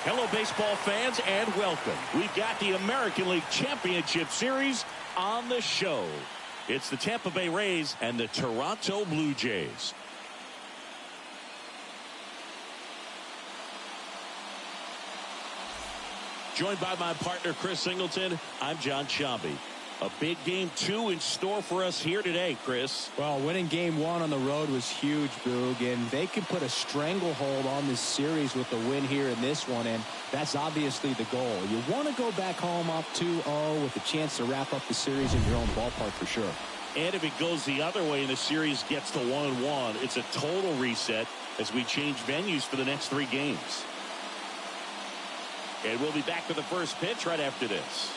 Hello, baseball fans, and welcome. We've got the American League Championship Series on the show. It's the Tampa Bay Rays and the Toronto Blue Jays. Joined by my partner, Chris Singleton, I'm John Shambi. A big game 2 in store for us here today, Chris. Well, winning game 1 on the road was huge, Boog, and they can put a stranglehold on this series with the win here in this one, and that's obviously the goal. You want to go back home up 2-0 with a chance to wrap up the series in your own ballpark for sure. And if it goes the other way and the series gets to 1-1, it's a total reset as we change venues for the next 3 games. And we'll be back with the first pitch right after this.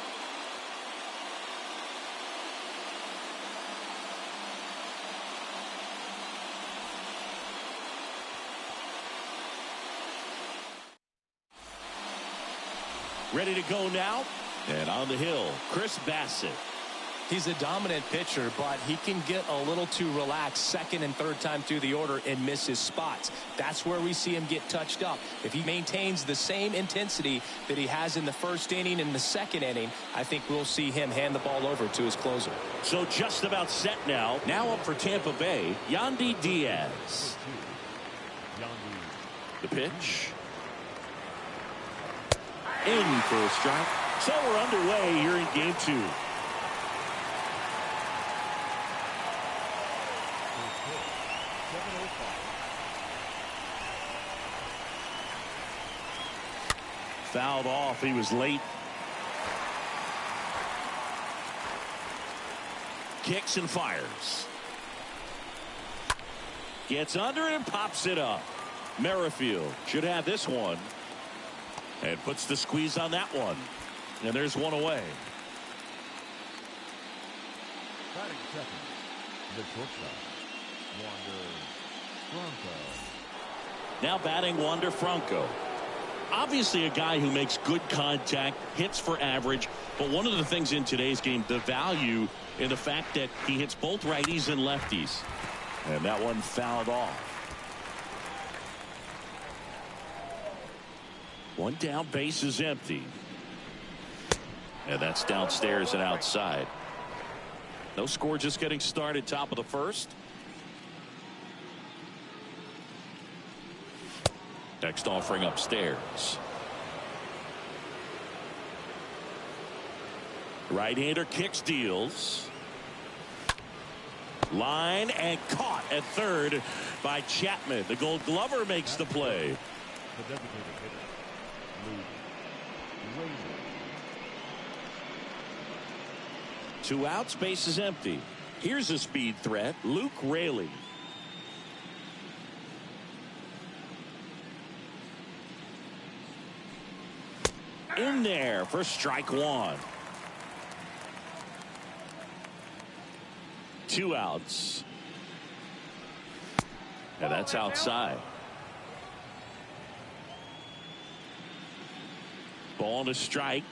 Ready to go now, and on the hill, Chris Bassett. He's a dominant pitcher, but he can get a little too relaxed second and third time through the order and miss his spots. That's where we see him get touched up. If he maintains the same intensity that he has in the first inning and the second inning, I think we'll see him hand the ball over to his closer. So just about set now. Now up for Tampa Bay, Yandy Diaz. The pitch. In for a strike. So we're underway here in game 2. Fouled off. He was late. Kicks and fires. Gets under it and pops it up. Merrifield should have this one. And puts the squeeze on that one. And there's one away. Batting second, the shortstop, Wander Franco. Now batting Wander Franco. Obviously a guy who makes good contact, hits for average. But one of the things in today's game, the value in the fact that he hits both righties and lefties. And that one fouled off. One down, base is empty. And that's downstairs and outside. No score, just getting started, top of the first. Next offering upstairs. Right-hander kicks, deals. Line and caught at third by Chapman. The Gold Glover makes the play. The designated hitter. Two outs, base is empty. Here's a speed threat, Luke Raley. In there for strike 1. 2 outs. And that's outside. Ball to strike.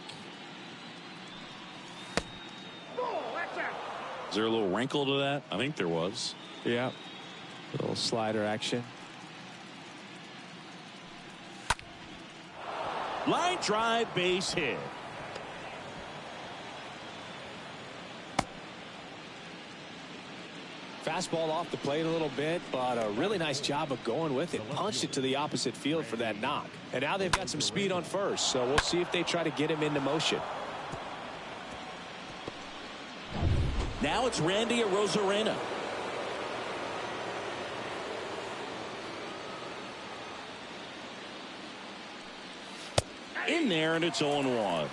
Is there a little wrinkle to that? I think there was. Yeah. A little slider action. Line drive, base hit. Fastball off the plate a little bit, but a really nice job of going with it. Punched it to the opposite field for that knock. And now they've got some speed on first, so we'll see if they try to get him into motion. Now it's Randy Arozarena. In there, and it's 0-1.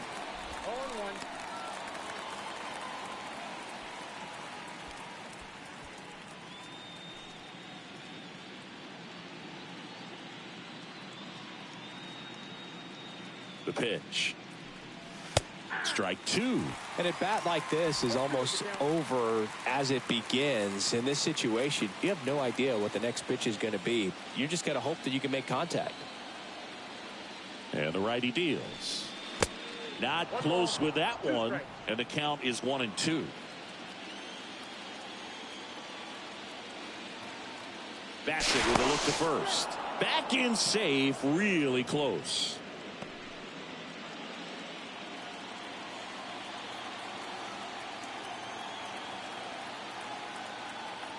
The pitch. Strike 2. And at bat like this is almost over as it begins. In this situation, you have no idea what the next pitch is going to be. You just got to hope that you can make contact. And the righty deals. Not close with that one. And the count is 1-2. Bassett with a look to first. Back in safe, really close.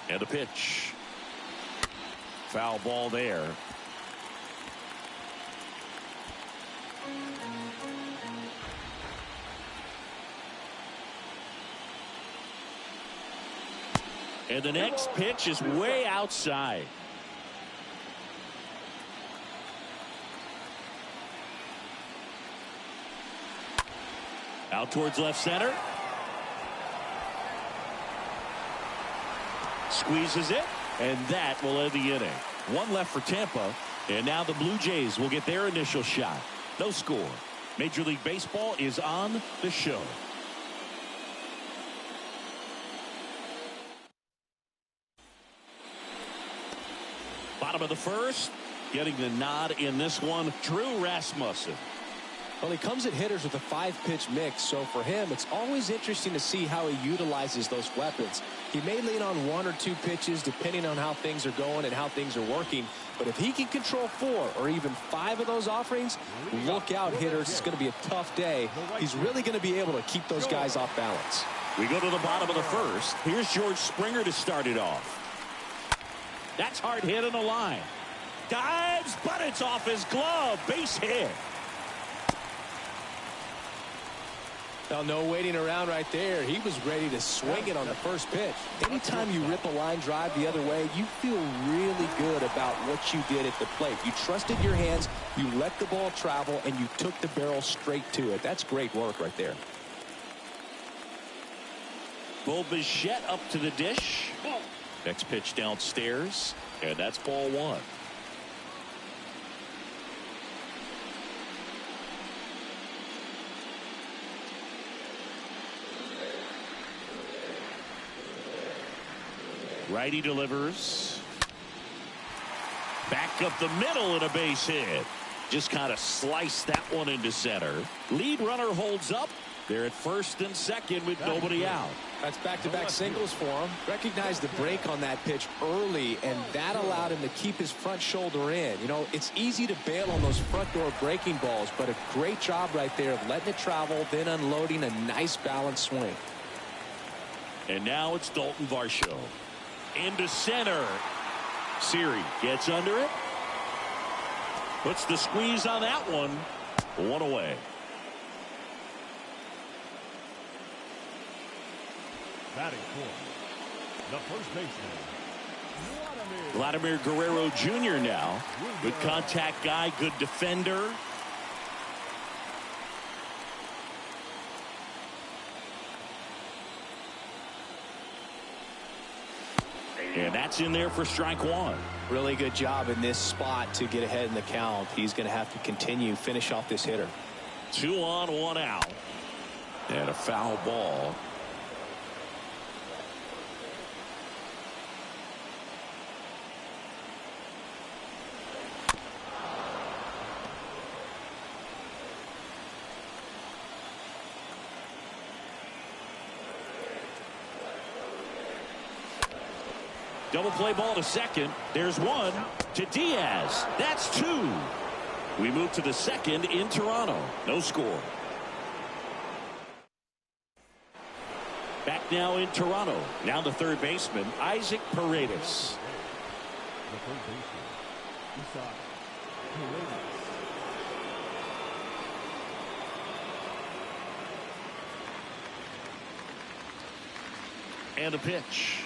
And a pitch. Foul ball there. And the next pitch is way outside. Out towards left center. Squeezes it, and that will end the inning. One left for Tampa, and now the Blue Jays will get their initial shot. No score. Major League Baseball is on the show. Bottom of the first, getting the nod in this one, Drew Rasmussen. Well, he comes at hitters with a 5-pitch mix, so for him, it's always interesting to see how he utilizes those weapons. He may lean on 1 or 2 pitches depending on how things are going and how things are working, but if he can control 4 or even 5 of those offerings, look out, hitters. It's going to be a tough day. He's really going to be able to keep those guys off balance. We go to the bottom of the first. Here's George Springer to start it off. That's hard hit on the line. Dives, but it's off his glove. Base hit. Now, no waiting around right there. He was ready to swing it on the first pitch. Anytime you rip a line drive the other way, you feel really good about what you did at the plate. You trusted your hands, you let the ball travel, and you took the barrel straight to it. That's great work right there. Bo Bichette up to the dish. Next pitch downstairs, and that's ball 1. Righty delivers. Back up the middle and a base hit. Just kind of sliced that one into center. Lead runner holds up. They're at first and second with nobody out. That's back-to-back singles for him. Recognized the break on that pitch early, and that allowed him to keep his front shoulder in. You know, it's easy to bail on those front door breaking balls, but a great job right there of letting it travel, then unloading a nice balanced swing. And now it's Dalton Varsho. Into center. Siri gets under it. Puts the squeeze on that one. 1 away. Batting for the first baseman, Vladimir Guerrero Jr. now. Good contact guy, good defender. And that's in there for strike 1. Really good job in this spot to get ahead in the count. He's going to have to finish off this hitter. 2 on, 1 out. And a foul ball. Double play ball to second. There's 1 to Diaz. That's 2. We move to the second in Toronto. No score. Back now in Toronto. Now the third baseman, Isaac Paredes. the third baseman, Isaac Paredes. And a pitch.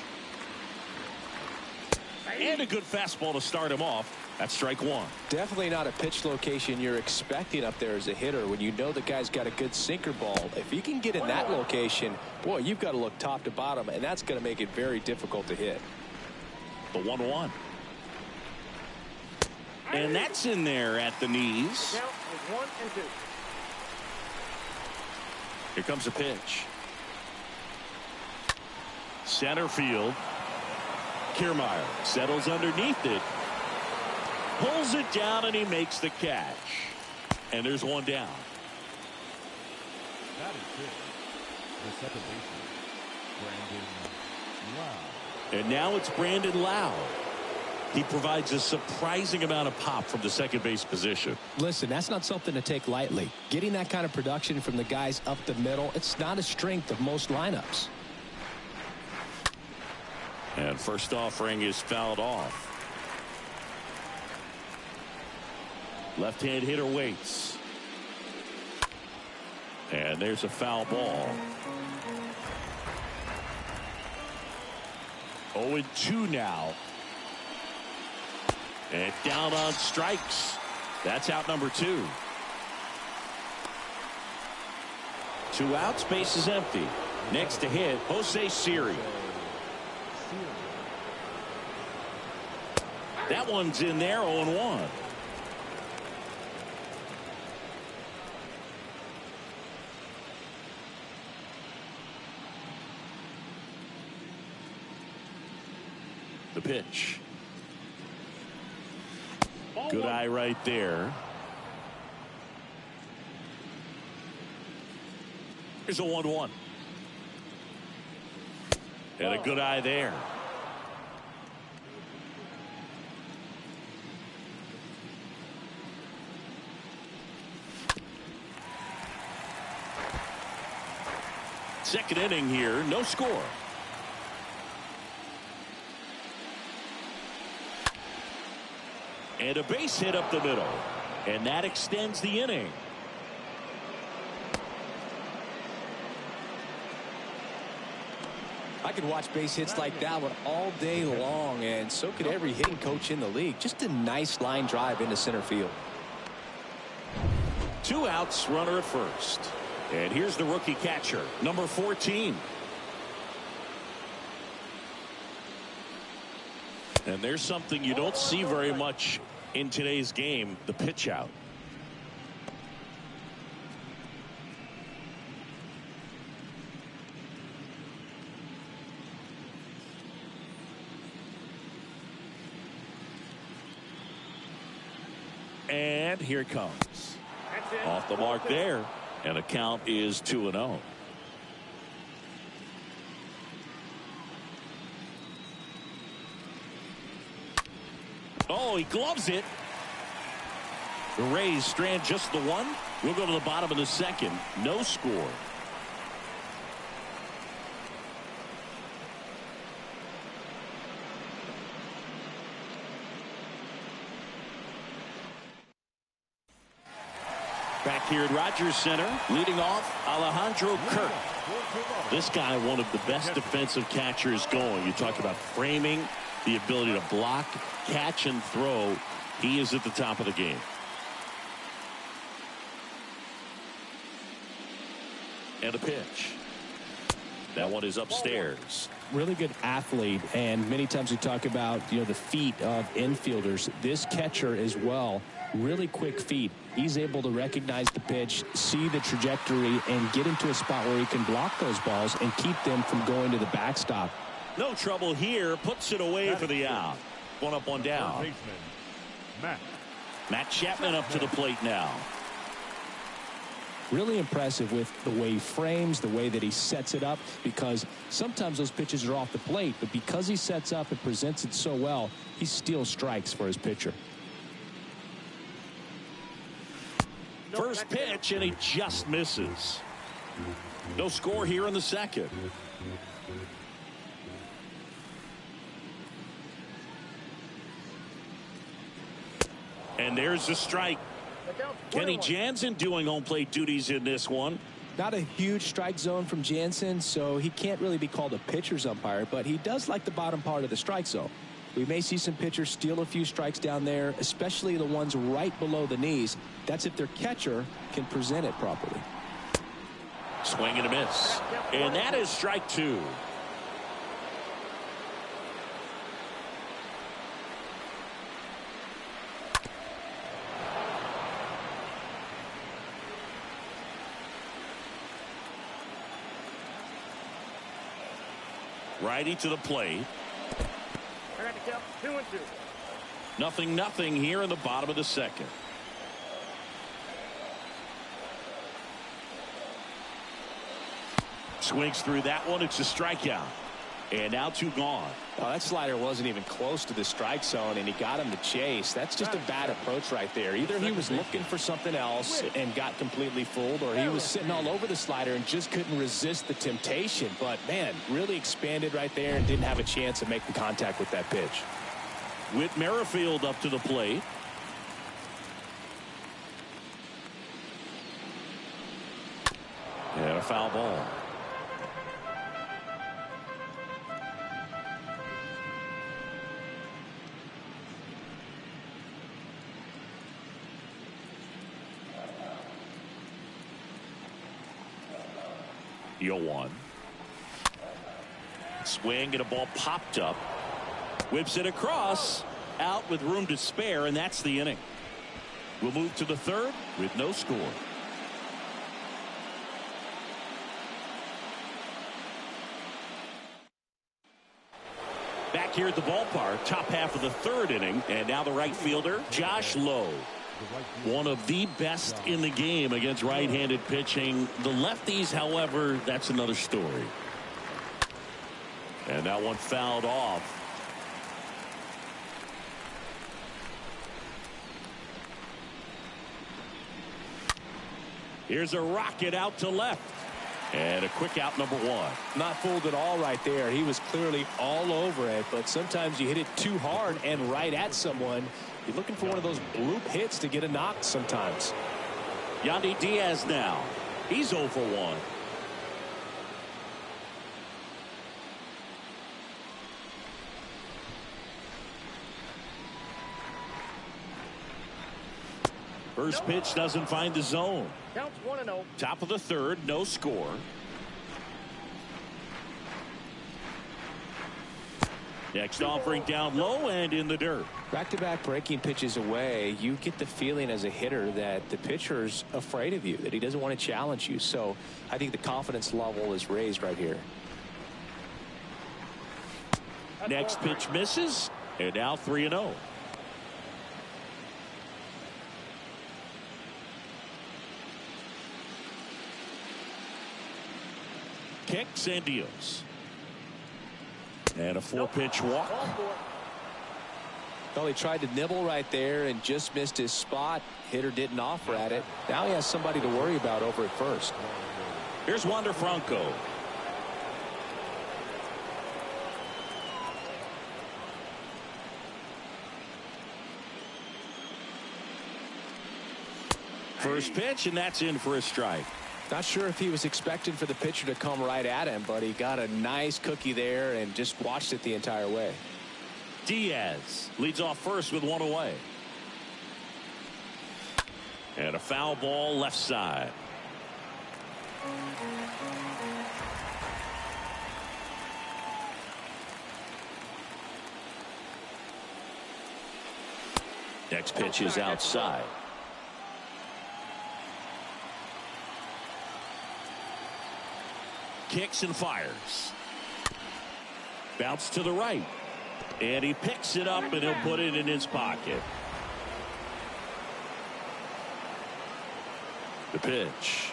And a good fastball to start him off. That's strike 1. Definitely not a pitch location you're expecting up there as a hitter when you know the guy's got a good sinker ball. If he can get in that location, boy, you've got to look top to bottom, and that's going to make it very difficult to hit. The 1-1. And that's in there at the knees. Count is 1 and 2. Here comes a pitch. Center field. Kiermaier settles underneath it. Pulls it down and he makes the catch. And there's one down. That is it. The second baseman, Brandon Lowe. And now it's Brandon Lowe. He provides a surprising amount of pop from the second base position. Listen, that's not something to take lightly. Getting that kind of production from the guys up the middle, it's not a strength of most lineups. And first offering is fouled off. Left-hand hitter waits. And there's a foul ball. 0-2 now. And down on strikes. That's out number 2. 2 outs, base is empty. Next to hit, Jose Siri. That one's in there, 0-1. The pitch. Good eye right there. Here's a 1-1. And a good eye there. Second inning here, no score. And a base hit up the middle. And that extends the inning. I could watch base hits like that one all day long, and so could every hitting coach in the league. Just a nice line drive into center field. 2 outs, runner at first. And here's the rookie catcher, number 14. And there's something you don't see very much in today's game, the pitch out. And here it comes. Off the mark there. And the count is 2-0. Oh, he gloves it. The Rays strand just the one. We'll go to the bottom of the second. No score. Back here at Rogers Center, leading off Alejandro Kirk. This guy, one of the best defensive catchers going. You talk about framing, the ability to block, catch, and throw. He is at the top of the game. And a pitch. That one is upstairs. Really good athlete, and many times we talk about, the feet of infielders. This catcher as well, really quick feet. He's able to recognize the pitch, see the trajectory, and get into a spot where he can block those balls and keep them from going to the backstop. No trouble here. Puts it away for the out. 1 up, 1 down. Matt Chapman up to the plate now. Really impressive with the way he frames, the way that he sets it up, because sometimes those pitches are off the plate, but because he sets up and presents it so well, he steals strikes for his pitcher. First pitch, and he just misses. No score here in the second. And there's the strike. Kenny Jansen doing home plate duties in this one. Not a huge strike zone from Jansen, so he can't really be called a pitcher's umpire, but he does like the bottom part of the strike zone. We may see some pitchers steal a few strikes down there, especially the ones right below the knees. That's if their catcher can present it properly. Swing and a miss. And that is strike 2. Righty to the plate. I got the count 2-2. 0-0 here in the bottom of the second. Swings through that one. It's a strikeout. And now 2 gone. Well, that slider wasn't even close to the strike zone, and he got him to chase. That's just a bad approach right there. Either he was looking for something else and got completely fooled, or he was sitting all over the slider and just couldn't resist the temptation. But, man, really expanded right there and didn't have a chance of making contact with that pitch. Whit Merrifield up to the plate. And a foul ball. The 0-1. Swing and a ball popped up. Whips it across. Out with room to spare, and that's the inning. We'll move to the 3rd with no score. Back here at the ballpark, top half of the 3rd inning, and now the right fielder, Josh Lowe. One of the best in the game against right-handed pitching. The lefties, however, that's another story. And that one fouled off. Here's a rocket out to left. And a quick out, number 1. Not fooled at all right there. He was clearly all over it, but sometimes you hit it too hard and right at someone. You're looking for one of those bloop hits to get a knock sometimes. Yandy Diaz now. He's 0 for 1. First pitch doesn't find the zone. Counts 1-0. Top of the 3rd, no score. Next offering down low and in the dirt. Back-to-back breaking pitches away, you get the feeling as a hitter that the pitcher's afraid of you, that he doesn't want to challenge you. So I think the confidence level is raised right here. Next pitch misses, and now 3-0. Kicks and deals. And a 4-pitch walk. Well, he tried to nibble right there and just missed his spot. Hitter didn't offer at it. Now he has somebody to worry about over at first. Here's Wander Franco. First pitch, and that's in for a strike. Not sure if he was expecting for the pitcher to come right at him, but he got a nice cookie there and just watched it the entire way. Diaz leads off first with 1 away. And a foul ball left side. Next pitch is outside. Kicks and fires. Bounce to the right. And he picks it up and he'll put it in his pocket. The pitch.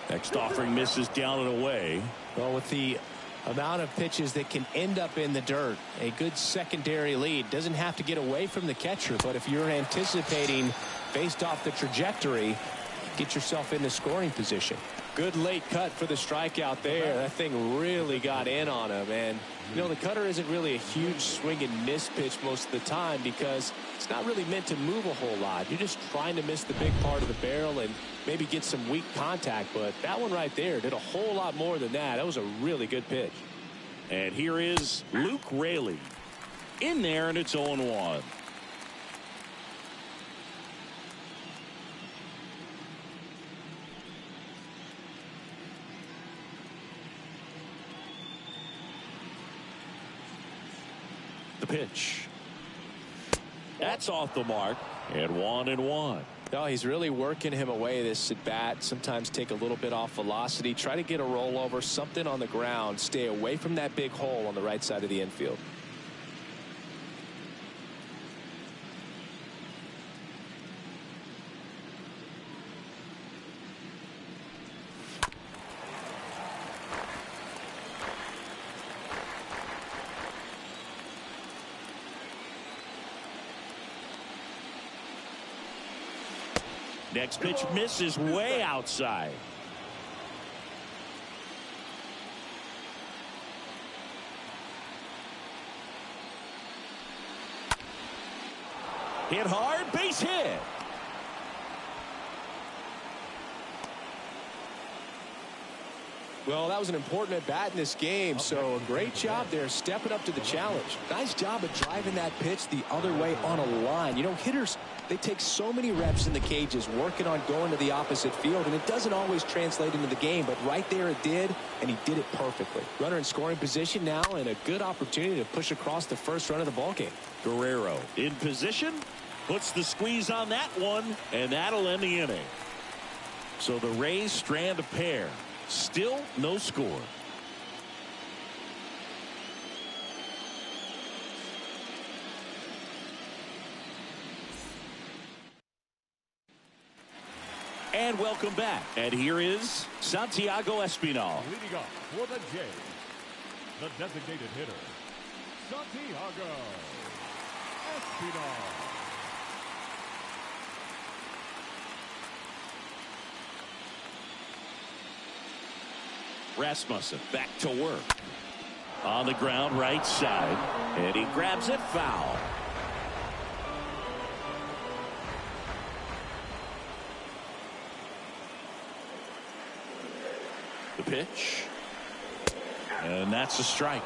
Next offering misses down and away. Well, with the amount of pitches that can end up in the dirt, a good secondary lead doesn't have to get away from the catcher, but if you're anticipating based off the trajectory, get yourself into scoring position. Good late cut for the strikeout there. That thing really got in on him. And, you know, the cutter isn't really a huge swing and miss pitch most of the time because it's not really meant to move a whole lot. You're just trying to miss the big part of the barrel and maybe get some weak contact. But that one right there did a whole lot more than that. That was a really good pitch. And here is Luke Raley in there, and it's 0-1. The pitch. That's off the mark, and 1-1. No, he's really working him away this at bat. Sometimes take a little bit off velocity. Try to get a rollover, something on the ground. Stay away from that big hole on the right side of the infield. Next pitch misses way outside. Hit hard, base hit. Well, that was an important at-bat in this game, so a great job there stepping up to the challenge. Nice job of driving that pitch the other way on a line. You know, hitters, they take so many reps in the cages working on going to the opposite field, and it doesn't always translate into the game, but right there it did, and he did it perfectly. Runner in scoring position now, and a good opportunity to push across the first run of the ballgame. Guerrero in position, puts the squeeze on that one, and that'll end the inning. So the Rays strand a pair. Still no score. And welcome back. And here is Santiago Espinal. Leading off for the Jays, the designated hitter, Santiago Espinal. Rasmussen back to work. On the ground right side. And he grabs it foul. The pitch. And that's a strike.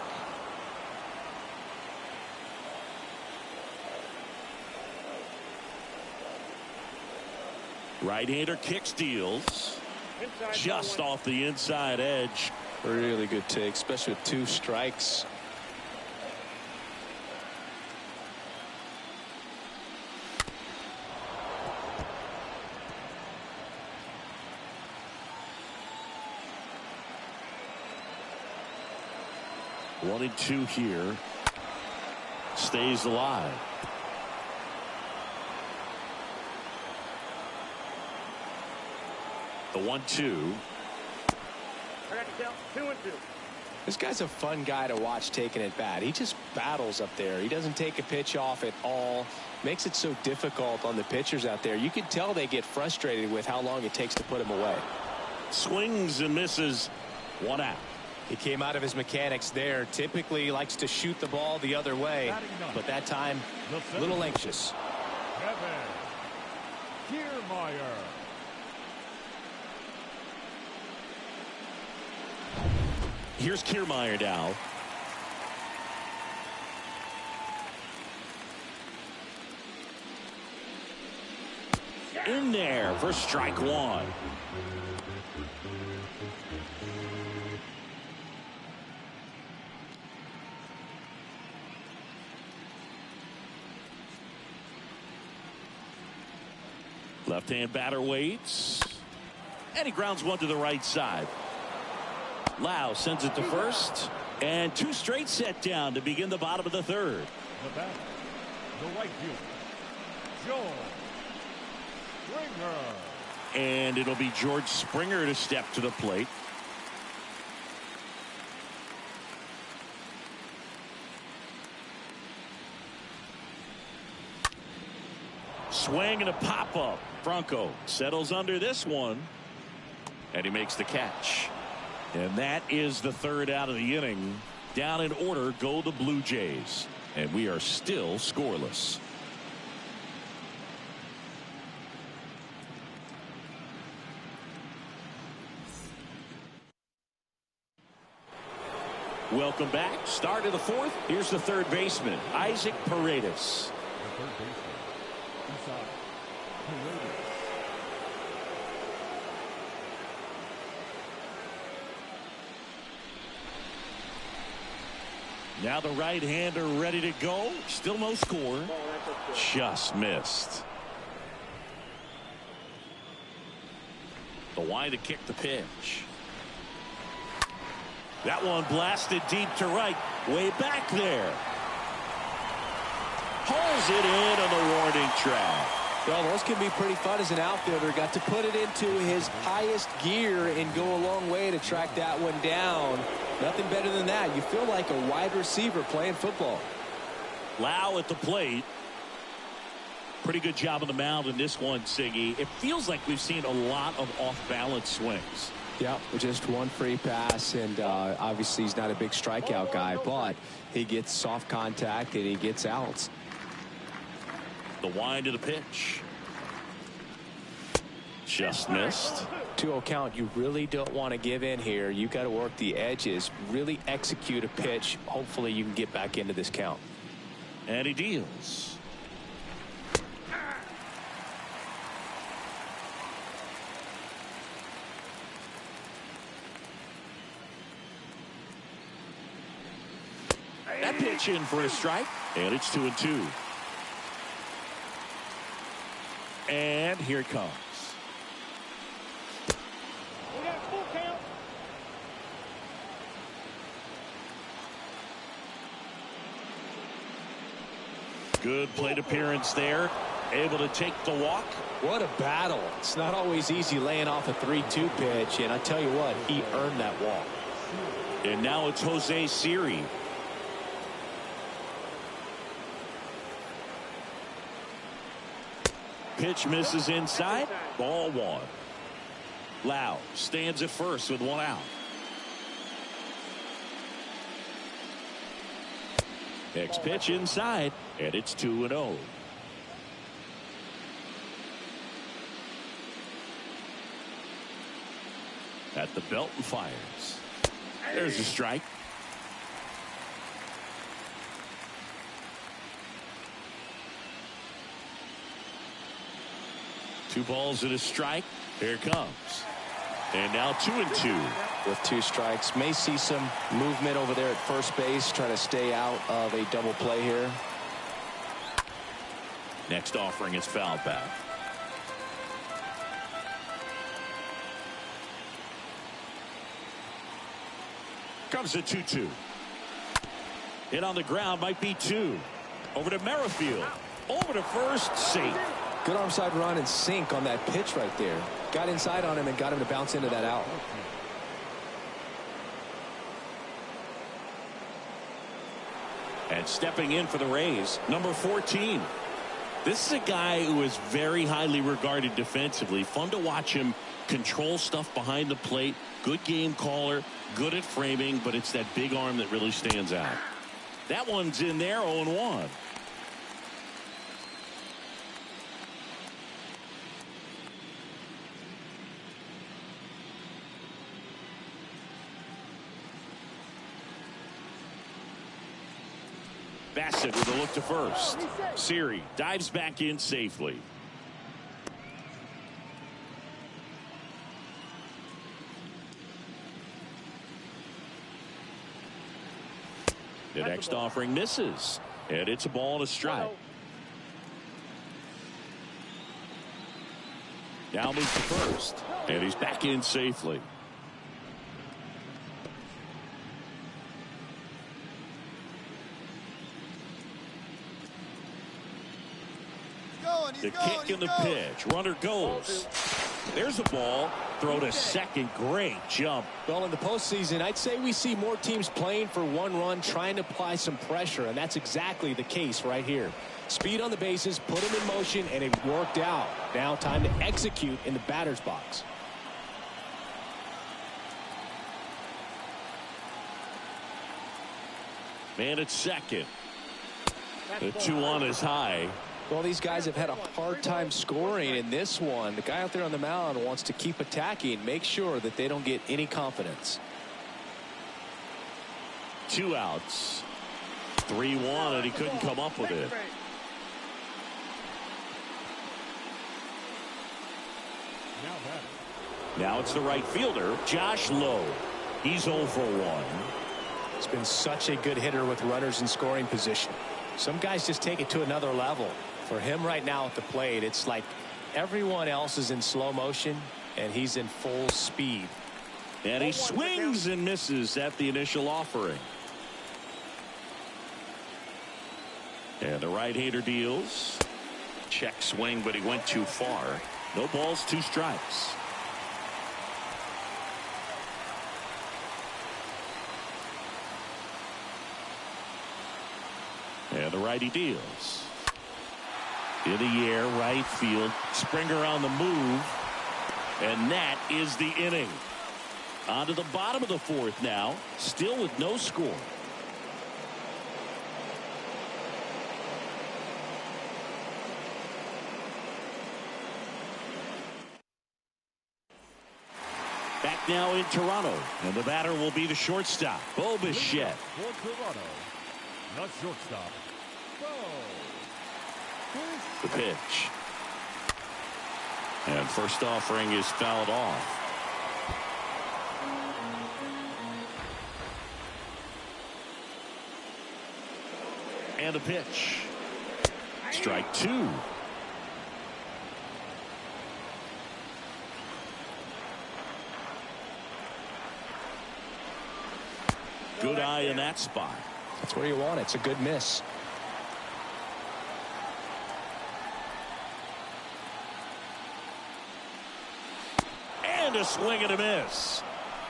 Right-hander kick steals. Just off the inside edge. Really good take, especially with 2 strikes. One and 2 here. Stays alive. The 1-2. This guy's a fun guy to watch taking at bat. He just battles up there. He doesn't take a pitch off at all. Makes it so difficult on the pitchers out there. You can tell they get frustrated with how long it takes to put him away. Swings and misses. 1 out. He came out of his mechanics there. Typically likes to shoot the ball the other way, but that time a little anxious. Kevin Kiermaier. Here's Kiermaier now. In there for strike 1. Left-hand batter waits. And he grounds one to the right side. Lau sends it to first. And 2 straight set down to begin the bottom of the 3rd. The batter, the right fielder, George Springer. And it'll be George Springer to step to the plate. Swing and a pop-up. Franco settles under this one. And he makes the catch. And that is the 3rd out of the inning. Down in order go the Blue Jays. And we are still scoreless. Welcome back. Start of the 4th. Here's the 3rd baseman, Isaac Paredes. The 3rd baseman, Isaac Paredes. Now the right-hander ready to go. Still no score. Just missed. The wind to kick the pitch. That one blasted deep to right. Way back there. Pulls it in on the warning track. Well, those can be pretty fun as an outfielder. Got to put it into his highest gear and go a long way to track that one down. Nothing better than that. You feel like a wide receiver playing football. Lau at the plate. Pretty good job on the mound in this one, Siggy. It feels like we've seen a lot of off-balance swings. Yeah, just one free pass, and obviously he's not a big strikeout guy, but he gets soft contact and he gets outs. The wind of the pitch. Just missed. 2-0 count. You really don't want to give in here. You got to work the edges, really execute a pitch. Hopefully you can get back into this count. And he deals. That pitch in for a strike, and it's 2-2. And here it comes. We got full count. Good plate appearance there. Able to take the walk. What a battle. It's not always easy laying off a 3-2 pitch, and I tell you what, he earned that walk. And now it's Jose Siri. Pitch misses inside. Ball 1. Lau stands at first with 1 out. Next pitch inside, and it's 2-0. At the belt and fires. There's a strike. Two balls and a strike. Here it comes. And now 2-2. With 2 strikes, may see some movement over there at first base, trying to stay out of a double play here. Next offering is fouled back. Comes a 2-2. Hit on the ground, might be 2. Over to Merrifield. Over to first, safe. Good arm side run and sink on that pitch right there. Got inside on him and got him to bounce into that out. And stepping in for the Rays, number 14. This is a guy who is very highly regarded defensively. Fun to watch him control stuff behind the plate. Good game caller, good at framing, but it's that big arm that really stands out. That one's in there, 0-1. Bassett with a look to first. Siri dives back in safely. The next offering misses, and it's a ball and a strike. Now moves to first, and he's back in safely. The kick and the pitch. Runner goes. There's a ball. Throw to second. Great jump. Well, in the postseason, I'd say we see more teams playing for 1 run, trying to apply some pressure, and that's exactly the case right here. Speed on the bases, put him in motion, and it worked out. Now time to execute in the batter's box. Man at second. The 2-1 is high. Well, these guys have had a hard time scoring in this one. The guy out there on the mound wants to keep attacking, make sure that they don't get any confidence. 2 outs. 3-1, and he couldn't come up with it. Now it's the right fielder, Josh Lowe. He's 0 for 1. He's been such a good hitter with runners in scoring position. Some guys just take it to another level. For him right now at the plate, it's like everyone else is in slow motion and he's in full speed. And he swings and misses at the initial offering. And the right-hander deals. Check swing, but he went too far. No balls, 2 strikes. And the righty deals. In the air, right field. Springer on the move. And that is the inning. On to the bottom of the fourth now. Still with no score. Back now in Toronto. And the batter will be the shortstop, Bo Bichette. For Toronto, the shortstop, Bo. The pitch. And first offering is fouled off. And a pitch. Strike two. Good eye in that spot. That's where you want it. It's a good miss. And a swing and a miss.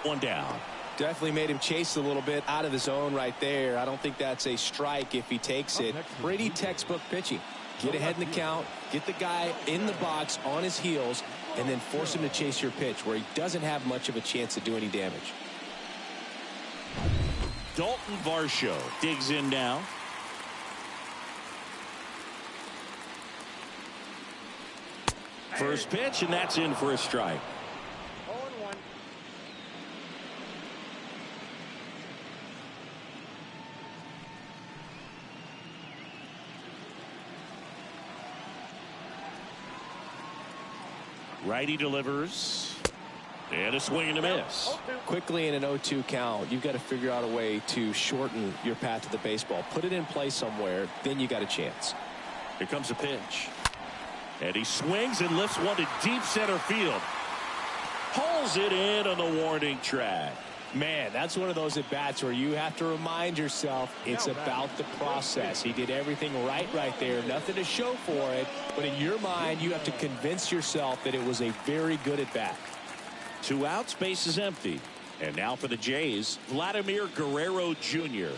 One down. Definitely made him chase a little bit out of the zone right there. I don't think that's a strike if he takes it. Pretty textbook pitching. Get ahead in the count, get the guy in the box on his heels, and then force him to chase your pitch where he doesn't have much of a chance to do any damage. Dalton Varsho digs in now. First pitch, and that's in for a strike. 0-1. Righty delivers. And a swing and a miss. Quickly in an 0-2 count, you've got to figure out a way to shorten your path to the baseball. Put it in play somewhere, then you got a chance. Here comes a pitch. And he swings and lifts one to deep center field. Pulls it in on the warning track. Man, that's one of those at-bats where you have to remind yourself it's about the process. He did everything right there. Nothing to show for it. But in your mind, you have to convince yourself that it was a very good at-bat. 2 outs, base is empty. And now for the Jays, Vladimir Guerrero Jr.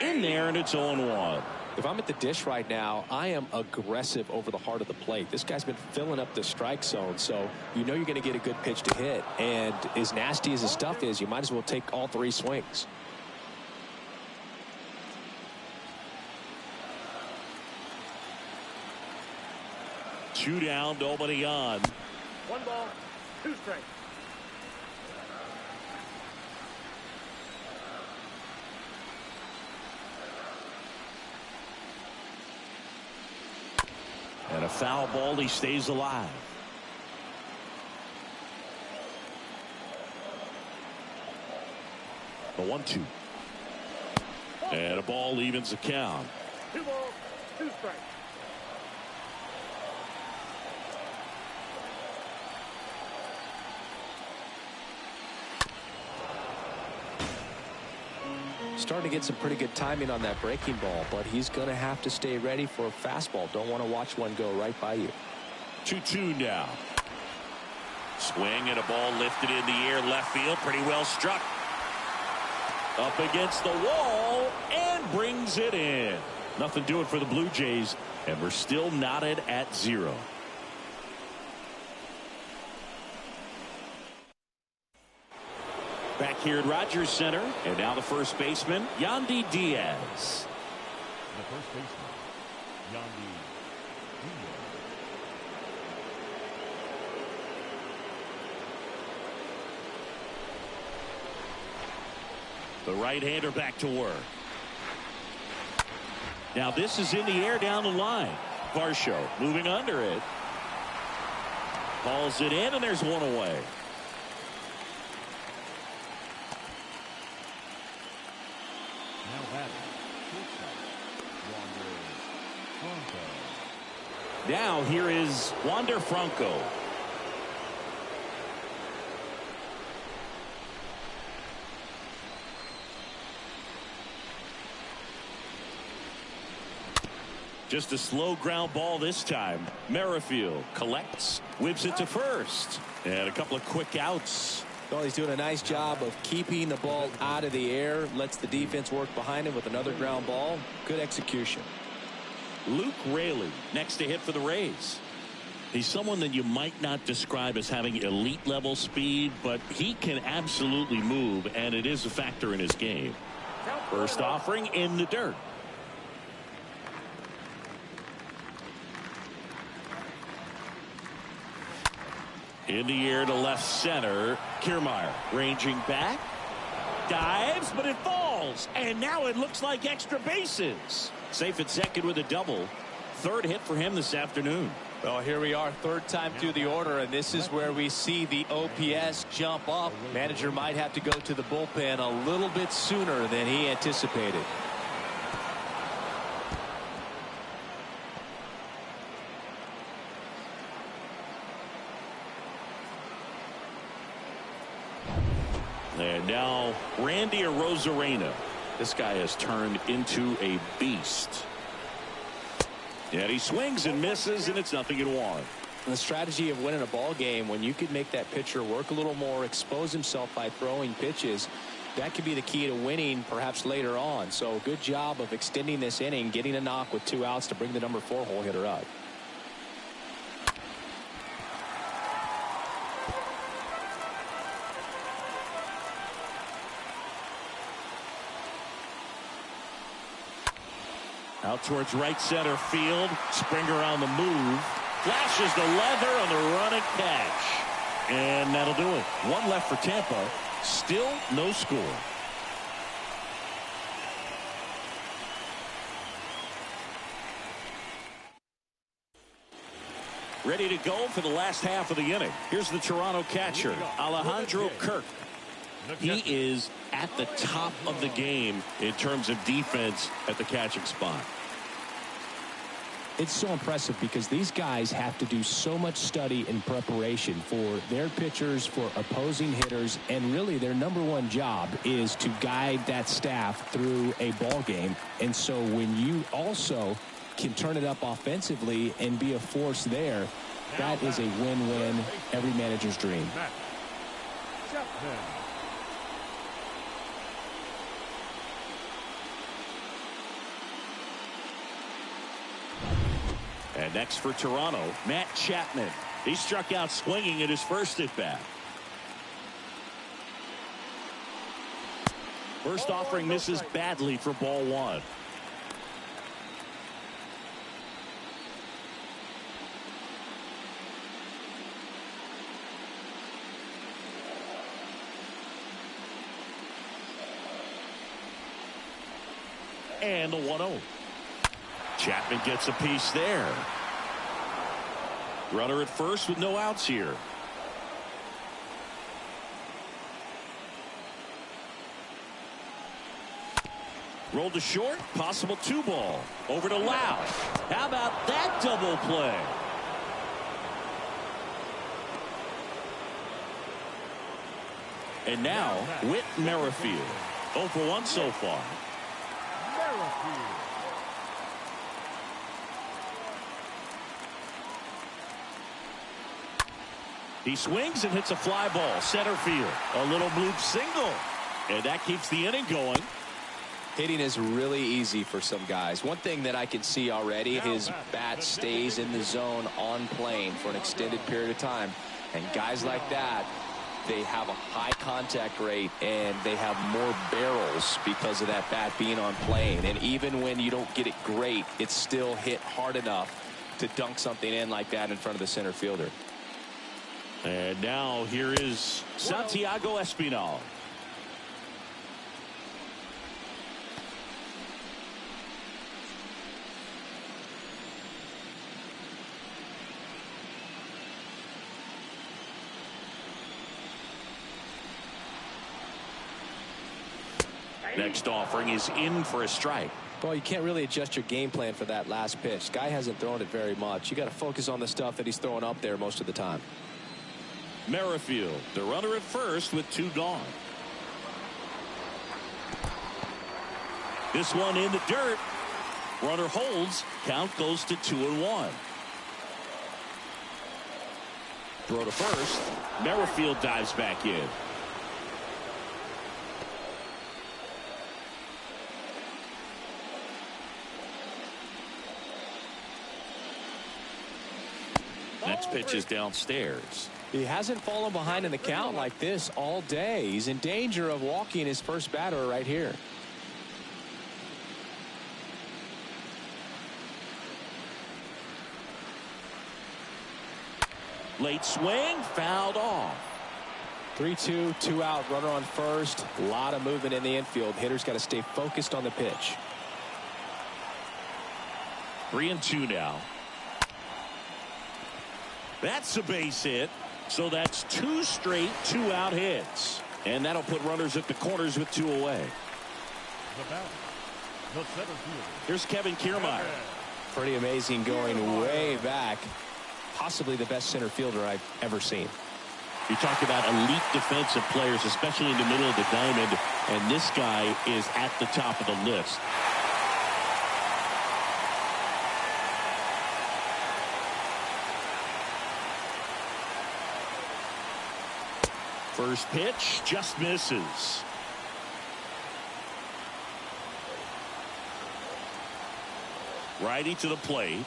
In there, and it's 0-1. If I'm at the dish right now, I am aggressive over the heart of the plate. This guy's been filling up the strike zone, so you know you're going to get a good pitch to hit. And as nasty as the stuff is, you might as well take all 3 swings. Two down, nobody on. 1 ball, 2 strikes. And a foul ball, he stays alive. The 1-2. And a ball evens the count. 2 balls, 2 strikes. Starting to get some pretty good timing on that breaking ball, but he's going to have to stay ready for a fastball. Don't want to watch one go right by you. 2-2 now. Swing and a ball lifted in the air, left field, pretty well struck. Up against the wall and brings it in. Nothing doing for the Blue Jays, and we're still knotted at 0. Back here at Rogers Center, and now the first baseman, Yandy Diaz. The first baseman, Yandy Diaz. The right-hander back to work. Now this is in the air down the line. Varsho moving under it. Hauls it in, and there's one away. Now batting, shortstop, Wander Franco. Now here is Wander Franco. Just a slow ground ball this time. Merrifield collects, whips it to first. And a couple of quick outs Well, he's doing a nice job of keeping the ball out of the air, lets the defense work behind him with another ground ball. Good execution. Luke Raley next to hit for the Rays. He's someone that you might not describe as having elite level speed, but he can absolutely move, and it is a factor in his game. First offering in the dirt. In the air to left center. Kiermaier ranging back. Dives, but it falls. And now it looks like extra bases. Safe at second with a double. Third hit for him this afternoon. Well, here we are, third time through the order, and this is where we see the OPS jump up. Manager might have to go to the bullpen a little bit sooner than he anticipated. And now Randy Arozarena. This guy has turned into a beast. And he swings and misses, and it's 0-1. The strategy of winning a ball game, when you could make that pitcher work a little more, expose himself by throwing pitches, that could be the key to winning perhaps later on. So good job of extending this inning, getting a knock with 2 outs to bring the number 4 hole hitter up. Out towards right center field. Springer on the move. Flashes the leather on the running catch. And that'll do it. One left for Tampa. Still no score. Ready to go for the last half of the inning. Here's the Toronto catcher, Alejandro Kirk. He is at the top of the game in terms of defense at the catching spot. It's so impressive because these guys have to do so much study and preparation for their pitchers, for opposing hitters, and really their number one job is to guide that staff through a ball game. And so when you also can turn it up offensively and be a force there, that is a win-win, every manager's dream. And next for Toronto, Matt Chapman. He struck out swinging at his first at bat. First offering misses badly for ball 1. And the 1-0. Chapman gets a piece there. Runner at first with no outs here. Rolled to short, possible 2-ball. Over to Lau. How about that double play? And now, Whit Merrifield. 0 for 1 so far. He swings and hits a fly ball center field. A little bloop single, and that keeps the inning going. Hitting is really easy for some guys. One thing that I can see already, his bat stays in the zone on plane for an extended period of time, and guys like that, they have a high contact rate and they have more barrels because of that bat being on plane. And even when you don't get it great, it's still hit hard enough to dunk something in like that in front of the center fielder. And now here is Santiago Espinal. Next offering is in for a strike. Well, you can't really adjust your game plan for that last pitch. Guy hasn't thrown it very much. You got to focus on the stuff that he's throwing up there most of the time. Merrifield, the runner at first with 2 gone. This one in the dirt. Runner holds. Count goes to 2-1. Throw to first. Merrifield dives back in. next pitch is downstairs. He hasn't fallen behind in the count like this all day. He's in danger of walking his first batter right here. Late swing, fouled off. 3-2, 2 out, runner on first. A lot of movement in the infield. Hitter's got to stay focused on the pitch. 3-2 now. That's a base hit. So that's 2 straight 2-out hits. And that'll put runners at the corners with 2 away. The batter, the center fielder. Here's Kevin Kiermaier. Pretty amazing going way back. Possibly the best center fielder I've ever seen. You talk about elite defensive players, especially in the middle of the diamond, and this guy is at the top of the list. First pitch just misses. Righty to the plate.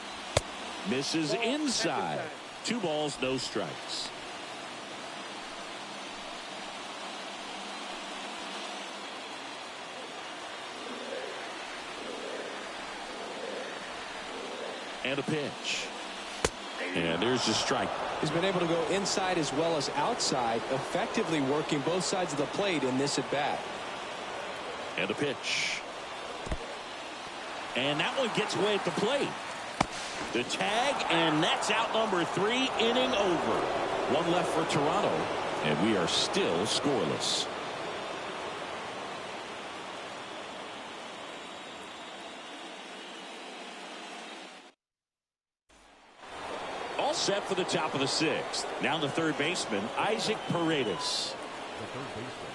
Misses inside. 2 balls, no strikes. And a pitch. And there's a strike. He's been able to go inside as well as outside, effectively working both sides of the plate in this at bat. And a pitch. And that one gets away at the plate. The tag, and that's out number 3, inning over. 1 left for Toronto, and we are still scoreless. All set for the top of the 6th. Now the third baseman, Isaac Paredes. The third baseman,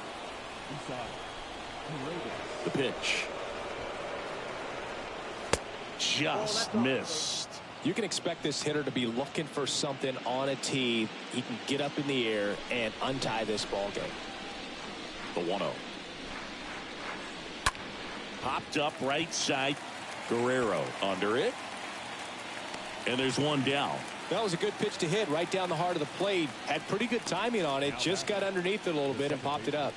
inside, Paredes. The pitch. Just missed. You can expect this hitter to be looking for something on a tee. He can get up in the air and untie this ball game. The 1-0. Popped up right side. Guerrero under it. And there's one down. That was a good pitch to hit right down the heart of the plate. Had pretty good timing on it. Just got underneath it a little bit and popped it up.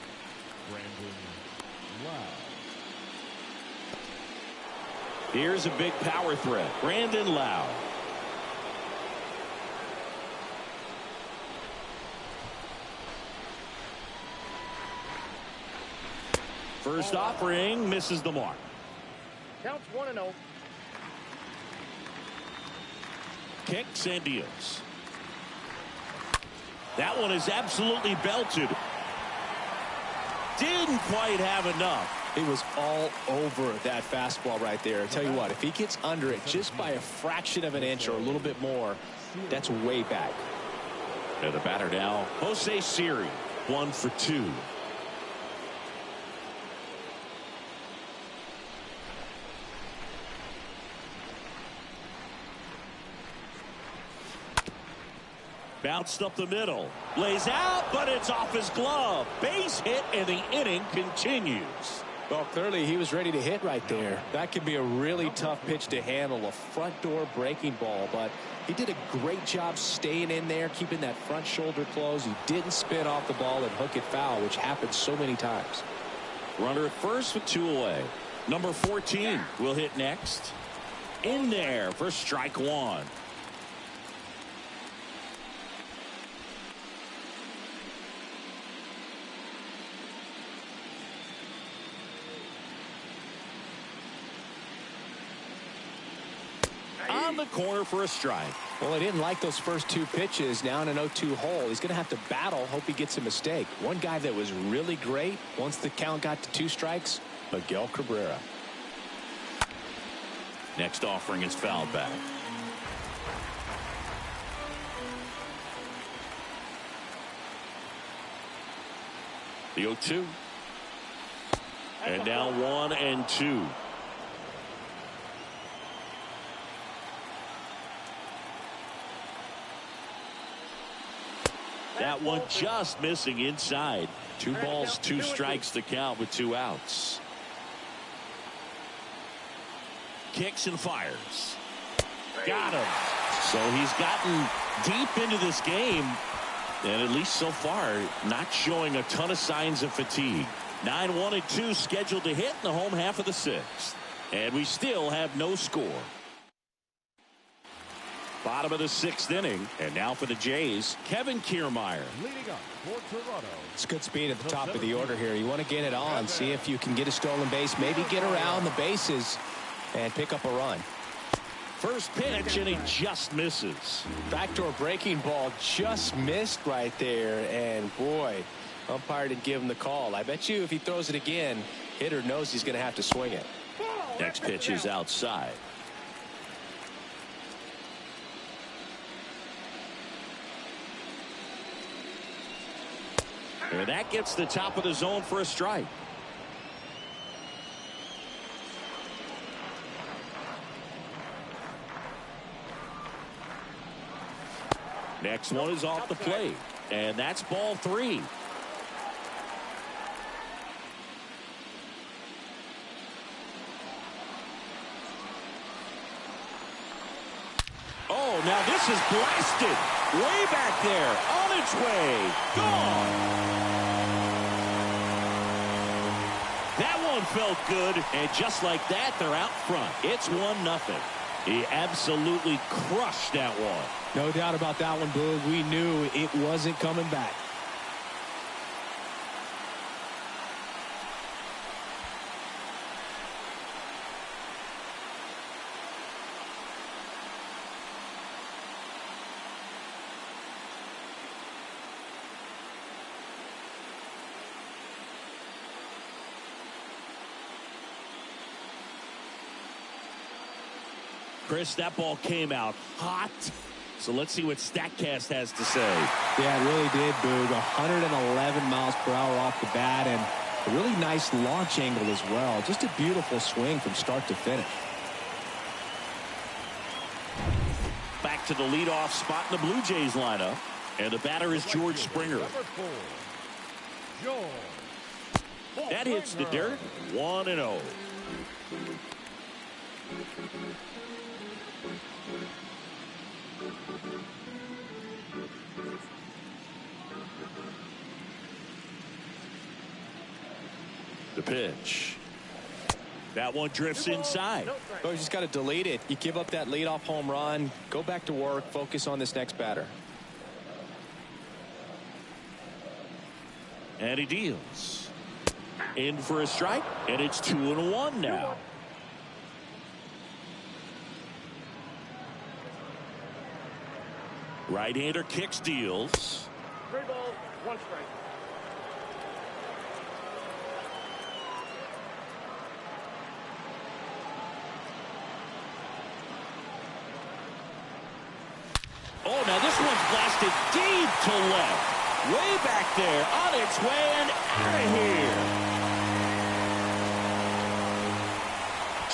Here's a big power threat. Brandon Lau. First offering misses the mark. Counts 1-0. Kicks and deals. That one is absolutely belted. Didn't quite have enough. It was all over that fastball right there. I tell you what, if he gets under it just by a fraction of an inch or a little bit more, that's way back. And the batter now, Jose Siri, 1 for 2. Bounced up the middle. Lays out, but it's off his glove. Base hit, and the inning continues. Well, clearly he was ready to hit right there. That could be a really tough pitch to handle, a front door breaking ball, but he did a great job staying in there, keeping that front shoulder closed. He didn't spin off the ball and hook it foul, which happens so many times. Runner at first with 2 away. Number 14 will hit next. In there for strike 1. On the corner for a strike. Well, I didn't like those first 2 pitches. Now in an 0-2 hole, he's going to have to battle. Hope he gets a mistake. One guy that was really great once the count got to 2 strikes, Miguel Cabrera. Next offering is fouled back. The 0-2. And now 1-2. That one just missing inside. 2 balls, 2 strikes to count with 2 outs. Kicks and fires. Got him. So he's gotten deep into this game, and at least so far, not showing a ton of signs of fatigue. 9-1-2 scheduled to hit in the home half of the sixth. And we still have no score. Bottom of the sixth inning. And now for the Jays, Kevin Kiermaier. Leading up for Toronto. It's good speed at the top of the order here. You want to get it on, see if you can get a stolen base, maybe get around the bases and pick up a run. First pitch, and he just misses. Backdoor breaking ball just missed right there, and boy, umpire didn't give him the call. I bet you if he throws it again, hitter knows he's going to have to swing it. Next pitch is outside. And that gets the top of the zone for a strike. Next one is off the plate, and that's ball 3. Oh, now this is blasted way back there, on its way, gone. That one felt good, and just like that, they're out front. It's 1-0. He absolutely crushed that one. No doubt about that one, Boog. We knew it wasn't coming back. Chris, that ball came out hot. So let's see what StatCast has to say. Yeah, it really did, Boog. 111 miles per hour off the bat, and a really nice launch angle as well. Just a beautiful swing from start to finish. Back to the leadoff spot in the Blue Jays lineup. And the batter is George Springer. That hits the dirt. 1-0. The pitch. That one drifts inside. Oh, you just got to delete it. You give up that leadoff home run. Go back to work. Focus on this next batter. And he deals. In for a strike. And it's 2-1 now. Right-hander kicks, deals. 3 balls, 1 strike. Oh, now this one's blasted deep to left. Way back there, on its way and out of here.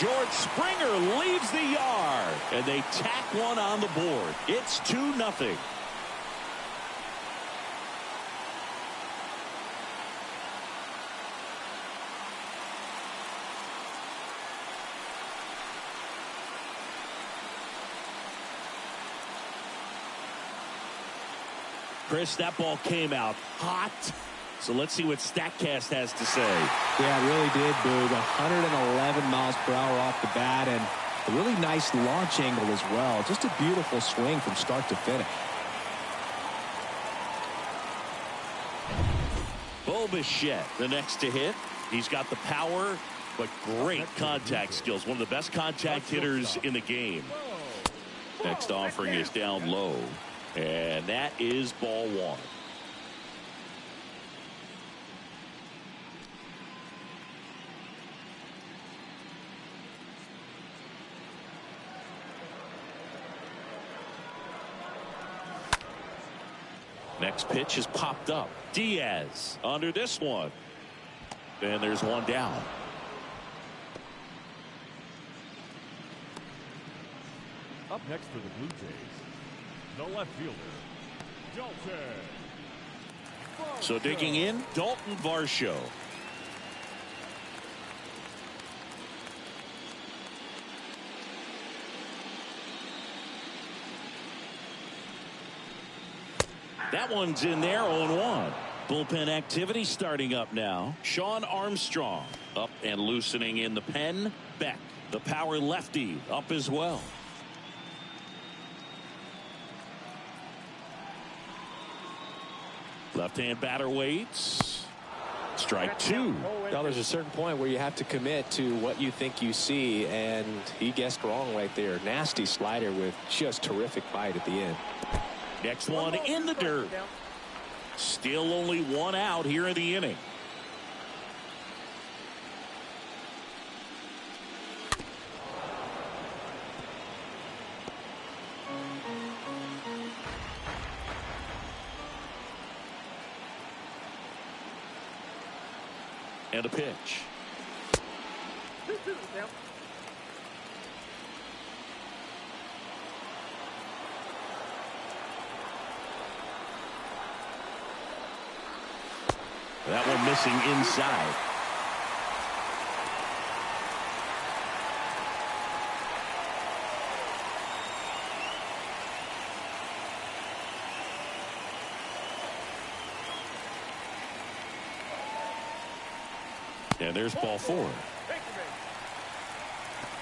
George Springer leaves the yard, and they tack one on the board. It's 2-0. Chris, that ball came out hot. So let's see what StatCast has to say. Yeah, it really did, Boog. 111 miles per hour off the bat, and a really nice launch angle as well. Just a beautiful swing from start to finish. Bo Bichette, the next to hit. He's got the power, but great contact skills. One of the best contact hitters in the game. Next offering is down low. And that is ball 1. Next pitch is popped up. Diaz under this one. And there's one down. Up next for the Blue Jays, the left fielder, Dalton. So digging in, Dalton Varsho. one's in there, 0-1. Bullpen activity starting up now. Sean Armstrong up and loosening in the pen. Beck, the power lefty, up as well. Left-hand batter waits. Strike two. Now there's a certain point where you have to commit to what you think you see, and he guessed wrong right there. Nasty slider with just terrific bite at the end. Next one in the dirt. Still only one out here in the inning. And a pitch. That one missing inside. And there's ball four.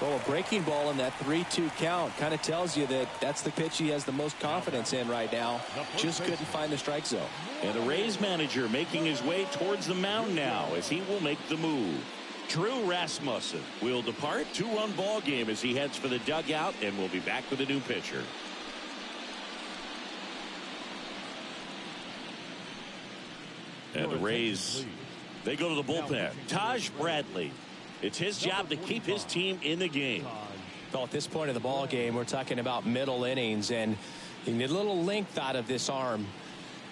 Well, a breaking ball in that 3-2 count kind of tells you that that's the pitch he has the most confidence in right now. Just couldn't find the strike zone. And the Rays manager making his way towards the mound now as he will make the move. Drew Rasmussen will depart. 2-run ball game as he heads for the dugout, and we'll be back with a new pitcher. And the Rays, they go to the bullpen. Taj Bradley. It's his job to keep his team in the game. Well, at this point of the ball game, we're talking about middle innings, and you need a little length out of this arm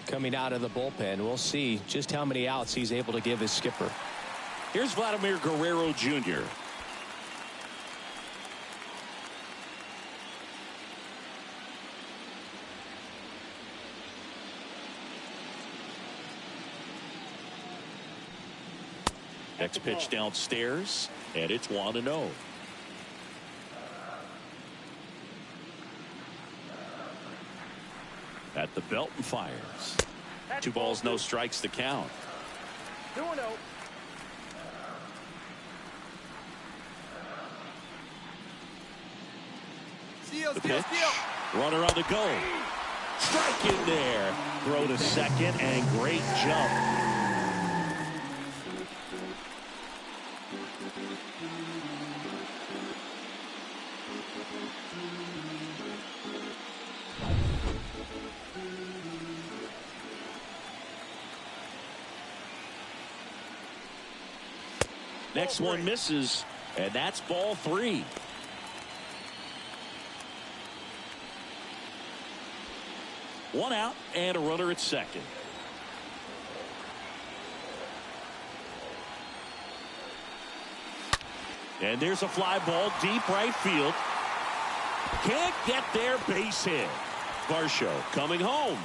coming out of the bullpen. We'll see just how many outs he's able to give his skipper. Here's Vladimir Guerrero Jr. Next pitch downstairs, and it's 1-0. At the belt and fires. 2 balls, no strikes to count. 2-0. The pitch. Runner on the go. Strike in there. Throw to second, and great jump. Next one misses, and that's ball 3. One out and a runner at second. And there's a fly ball deep right field. Can't get there, base hit. Varsho coming home.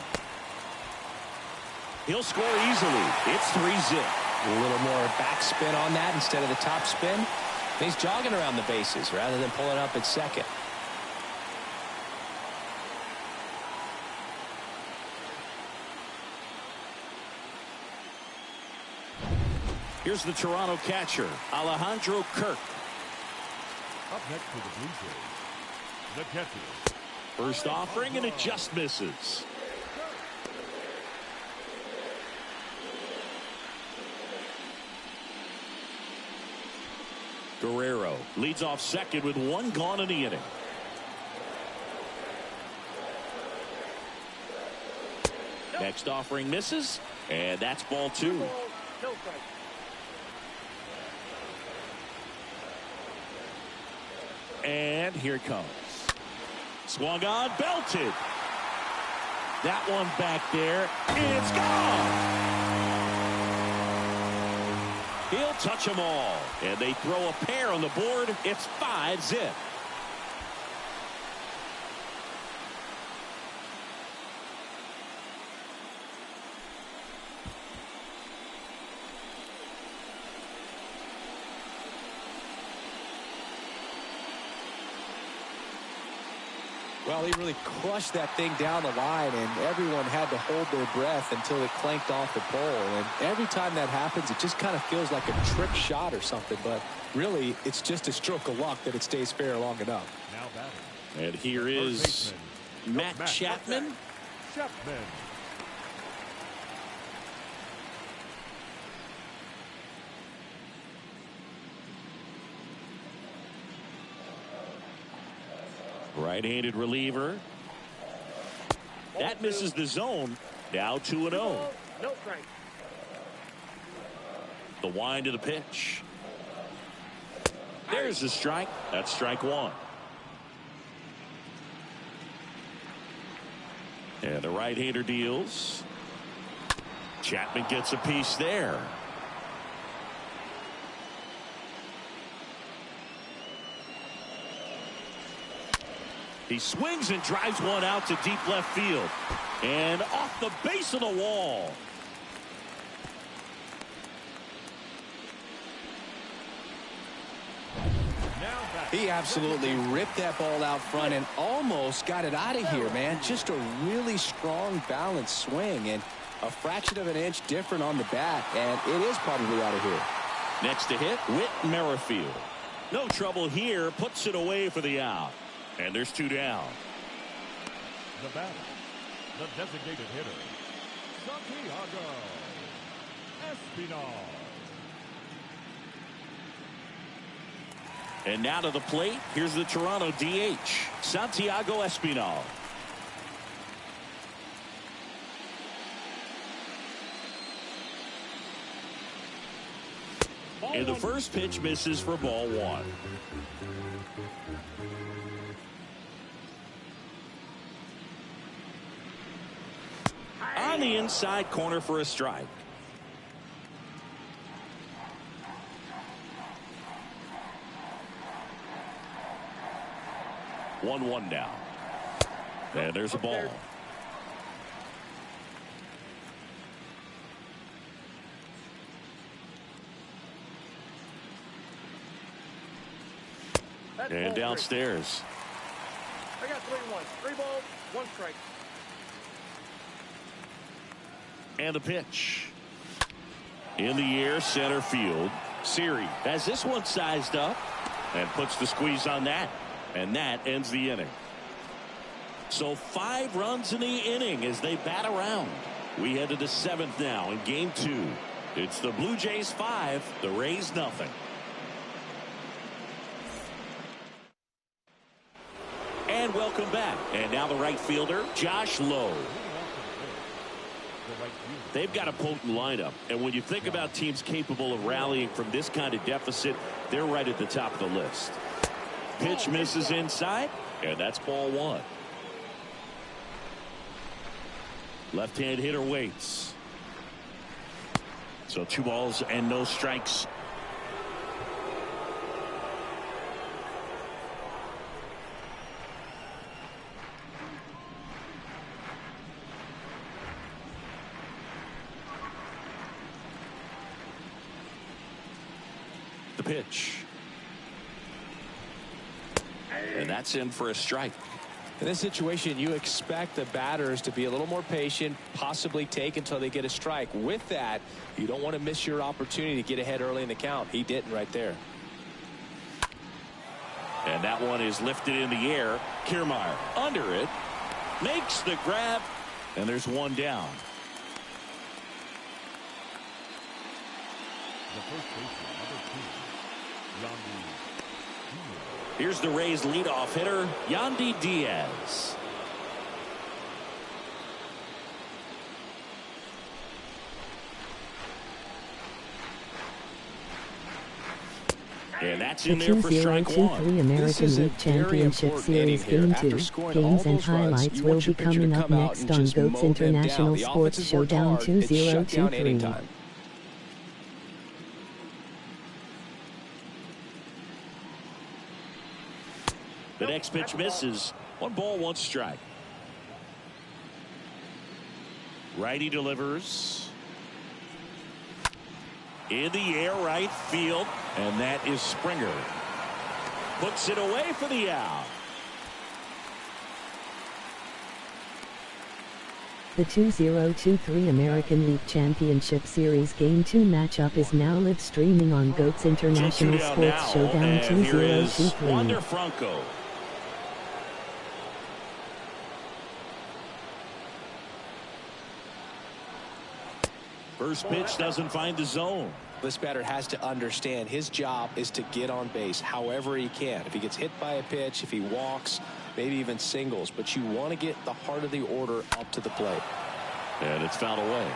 He'll score easily. It's 3-zip. A little more backspin on that instead of the top spin. He's jogging around the bases rather than pulling up at second. Here's the Toronto catcher, Alejandro Kirk. Up next to the Blue Jays, the catcher. First offering, and it just misses. Guerrero leads off second with 1 gone in the inning. Next offering misses, and that's ball 2. And here it comes. Swung on, belted. That one back there. It's gone. He'll touch them all. And they throw a pair on the board. It's 5-zip. Well, he really crushed that thing down the line, and everyone had to hold their breath until it clanked off the pole. And every time that happens, it just kind of feels like a trick shot or something. But really, it's just a stroke of luck that it stays fair long enough. Now batting. And here is Matt Chapman. Chapman. Right-handed reliever. That misses the zone. Now 2-0. No strike. The wind of the pitch. There's the strike. That's strike one. And the right-hander deals. Chapman gets a piece there. He swings and drives one out to deep left field. And off the base of the wall. He absolutely ripped that ball out front and almost got it out of here, man. Just a really strong, balanced swing, and a fraction of an inch different on the bat, and it is probably out of here. Next to hit, Whit Merrifield. No trouble here, puts it away for the out. And there's 2 down. The batter, the designated hitter, Santiago Espinal. And now to the plate, here's the Toronto DH, Santiago Espinal. And the first pitch misses for ball one. On the inside corner for a strike. One down. And there's a ball. And downstairs. I got 3-1. 3 balls, 1 strike. And the pitch. In the air, center field. Siri has this one sized up and puts the squeeze on that. And that ends the inning. So 5 runs in the inning as they bat around. We head to the 7th now in game 2. It's the Blue Jays 5, the Rays nothing. And welcome back. And now the right fielder, Josh Lowe. They've got a potent lineup, and when you think about teams capable of rallying from this kind of deficit, they're right at the top of the list. Pitch misses inside, and that's ball one. Left-hand hitter waits. So 2 balls and no strikes. The pitch. And that's in for a strike. In this situation, you expect the batters to be a little more patient, possibly take until they get a strike. With that, you don't want to miss your opportunity to get ahead early in the count. He didn't right there. And that one is lifted in the air. Kiermaier under it. Makes the grab. And there's 1 down. The first baseman, number 2, Yandy. Here's the Rays leadoff hitter, Yandy Diaz. And that's in there for strike one. American League Championship Series Game 2. Games and highlights will be coming up next on GOATS International Sports Showdown 2023. The next pitch misses. 1 ball, 1 strike. Righty delivers. In the air, right field. And that is Springer. Puts it away for the out. The 2023 American League Championship Series Game 2 matchup is now live streaming on GOAT's International Sports Showdown 2023. Wander Franco. First pitch doesn't find the zone. This batter has to understand his job is to get on base however he can. If he gets hit by a pitch, if he walks, maybe even singles, but you want to get the heart of the order up to the plate. And it's fouled away.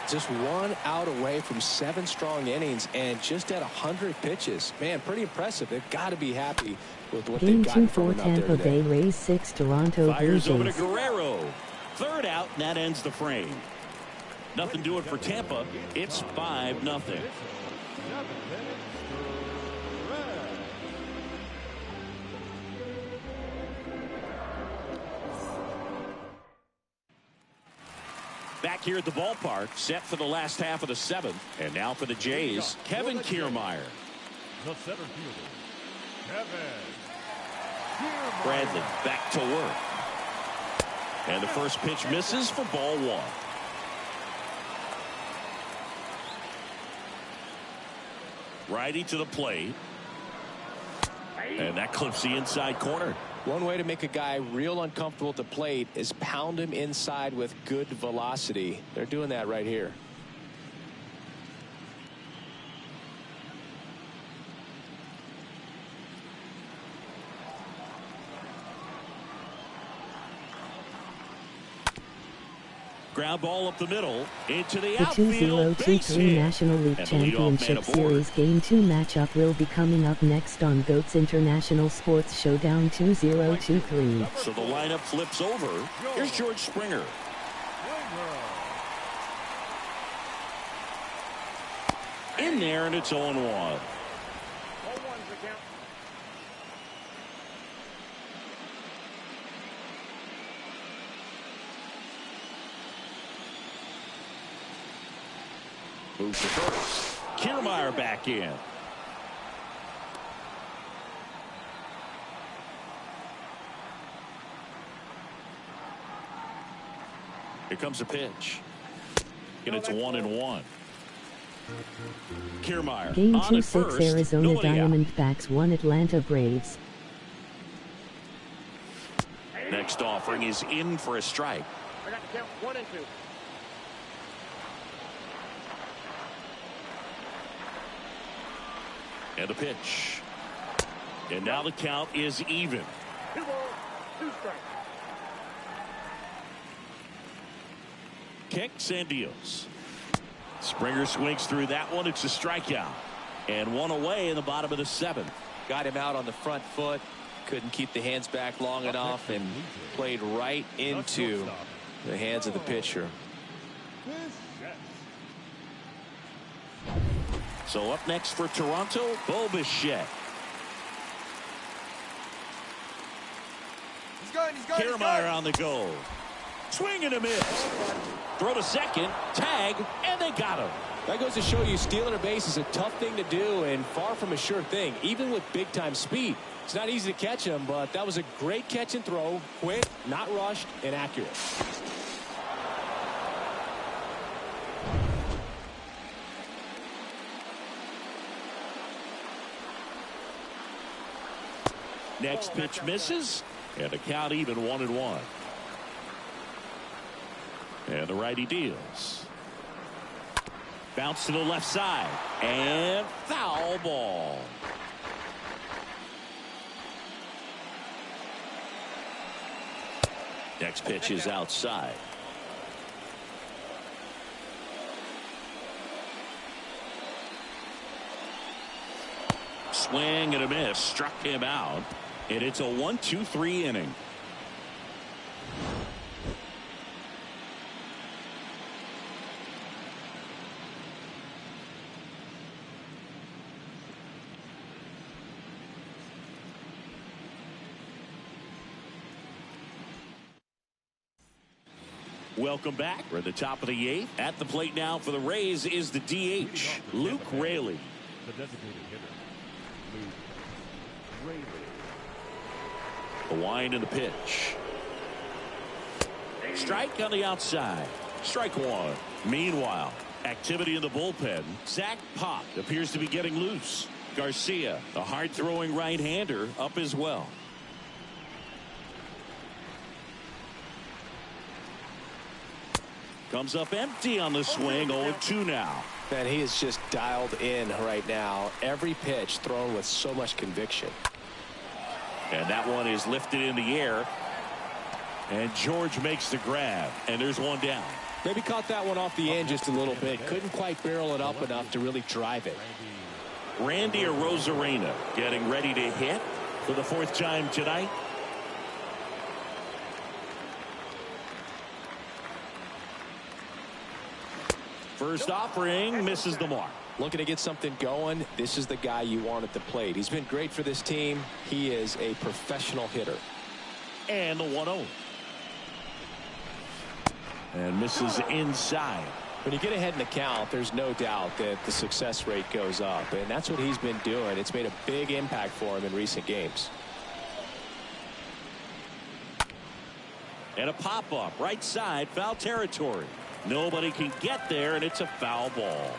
Just 1 out away from 7 strong innings and just at 100 pitches. Man, pretty impressive. They've got to be happy with what they've gotten from him out there Tampa today. Bay Rays 6 Toronto Blue Fires over to Jays. Guerrero. Third out, and that ends the frame. Nothing doing for Tampa. It's 5-0. Back here at the ballpark, set for the last half of the 7th. And now for the Jays, Kevin Kiermaier. The center fielder, Kevin Kiermaier. Bradley back to work. And the first pitch misses for ball 1. Righty to the plate. And that clips the inside corner. One way to make a guy real uncomfortable at the plate is pound him inside with good velocity. They're doing that right here. Ground ball up the middle into the The outfield. 2023 National League Championship Series Game 2 matchup will be coming up next on GOAT's International Sports Showdown 2023. So the lineup flips over. Here's George Springer. In there, and it's 0-1. Moves to first. Kiermaier back in. Here comes a pitch. And it's 1-1. Kiermaier Game on 2 at 6 first. Arizona Nobody out. Diamondbacks 1 Atlanta Braves. Next offering is in for a strike. I got the count 1 and 2. And the pitch. And now the count is even. 2 balls, 2 strikes. Kicks and deals. Springer swings through that one. It's a strikeout. And 1 away in the bottom of the 7th. Got him out on the front foot. Couldn't keep the hands back long enough and played right into the hands of the pitcher. So up next for Toronto, Bo Bichette. He's going. Kiermaier on the go. Swing and a miss. Throw to second. Tag. And they got him. That goes to show you stealing a base is a tough thing to do and far from a sure thing, even with big-time speed. It's not easy to catch him, but that was a great catch and throw. Quick, not rushed, and accurate. Next pitch misses. And the count even 1-1. And the righty deals. Bounce to the left side. And foul ball. Next pitch is outside. Swing and a miss. Struck him out. And it's a 1-2-3 inning. Welcome back. We're at the top of the 8th. At the plate now for the Rays is the DH, Luke Raley. The designated hitter, Luke Raley. The wind and the pitch. Strike on the outside. Strike one. Meanwhile, activity in the bullpen. Zach Pop appears to be getting loose. Garcia, a hard-throwing right-hander, up as well. Comes up empty on the swing. 0-2 now. Man, he is just dialed in right now. Every pitch thrown with so much conviction. And that one is lifted in the air. And George makes the grab. And there's one down. Maybe caught that one off the end just a little bit. Couldn't quite barrel it up enough to really drive it. Randy Arozarena getting ready to hit for the fourth time tonight. First offering misses the mark. Looking to get something going. This is the guy you want at the plate. He's been great for this team. He is a professional hitter. And the 1-0. And misses inside. When you get ahead in the count, there's no doubt that the success rate goes up. And that's what he's been doing. It's made a big impact for him in recent games. And a pop-up right side, foul territory. Nobody can get there, and it's a foul ball.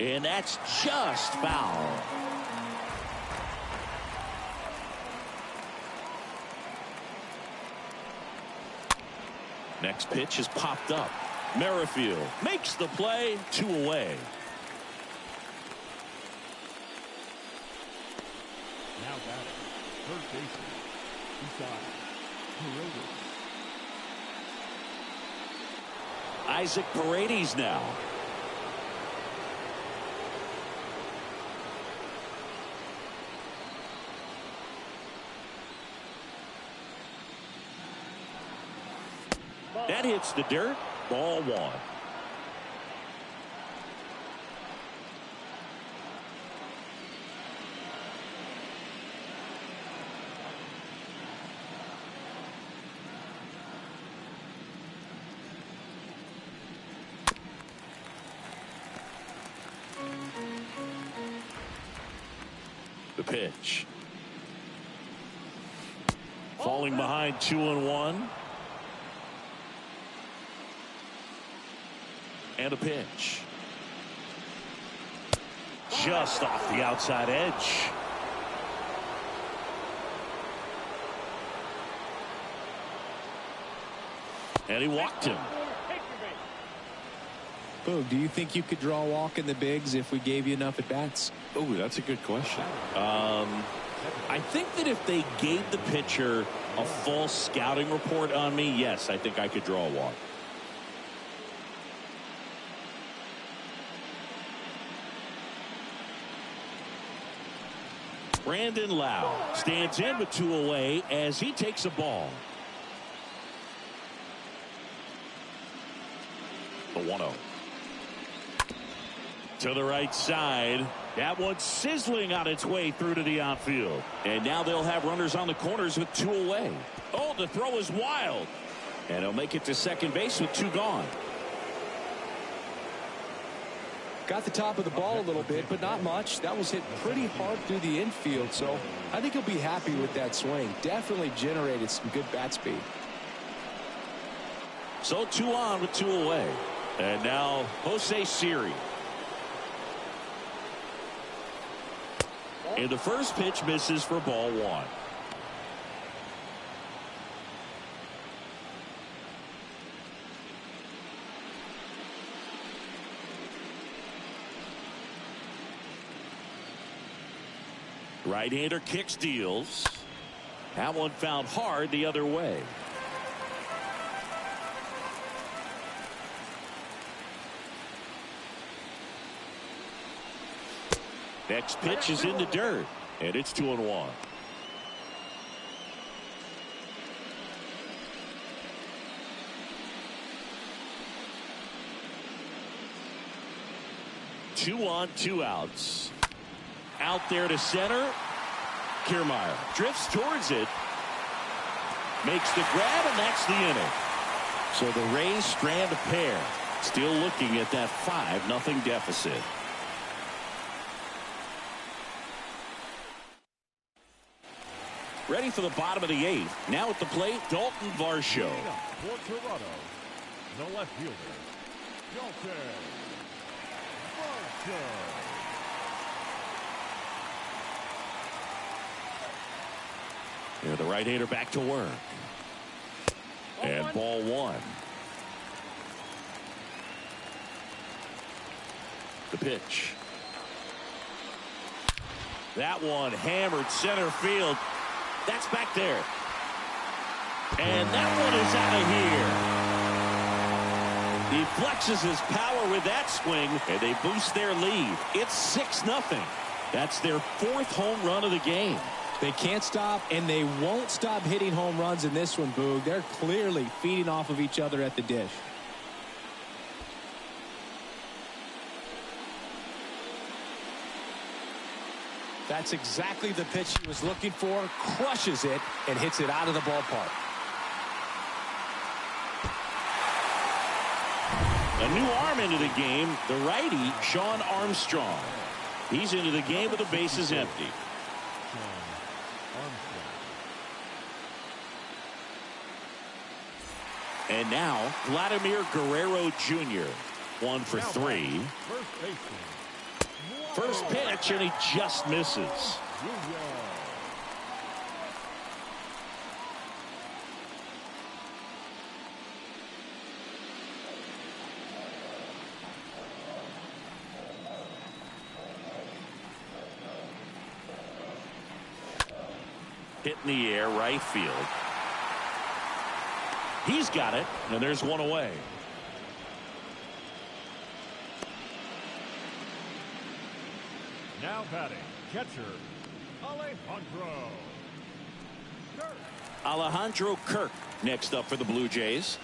And that's just foul. Next pitch is popped up. Merrifield makes the play, 2 away. Now batting, third baseman, beside Isaac Paredes now. That hits the dirt. Ball one. The pitch. Falling behind 2-1. And a pitch. Just off the outside edge. And he walked him. Boog, do you think you could draw a walk in the bigs if we gave you enough at bats? Oh, that's a good question. I think that if they gave the pitcher a full scouting report on me, yes, I think I could draw a walk. Brandon Lau stands in with 2 away as he takes a ball. The 1-0. To the right side. That one's sizzling on its way through to the outfield. And now they'll have runners on the corners with 2 away. Oh, the throw is wild. And he'll make it to second base with 2 gone. Got the top of the ball a little bit, but not much. That was hit pretty hard through the infield, so I think he'll be happy with that swing. Definitely generated some good bat speed. So 2 on with 2 away. And now Jose Siri. And the first pitch misses for ball 1. Right-hander kicks, deals. That one found hard the other way. Next pitch is in the dirt, and it's 2-1. Two on, 2 outs. Out there to center. Kiermaier drifts towards it. Makes the grab, and that's the inning. So the Rays strand a pair. Still looking at that 5-0 deficit. Ready for the bottom of the 8th. Now at the plate, Dalton Varsho. For Toronto, the left fielder, Dalton Varsho. And the right-hander back to work. And ball 1. The pitch. That one hammered center field. That's back there. And that one is out of here. He flexes his power with that swing, and they boost their lead. It's 6-0. That's their 4th home run of the game. They can't stop, and they won't stop hitting home runs in this one, Boog. They're clearly feeding off of each other at the dish. That's exactly the pitch he was looking for. Crushes it and hits it out of the ballpark. A new arm into the game, the righty, Sean Armstrong. He's into the game with the bases empty. And now, Vladimir Guerrero Jr. 1 for 3. First pitch, and he just misses. Hit in the air, right field. He's got it, and there's one away. Now batting, catcher, Alejandro Kirk. Alejandro Kirk next up for the Blue Jays.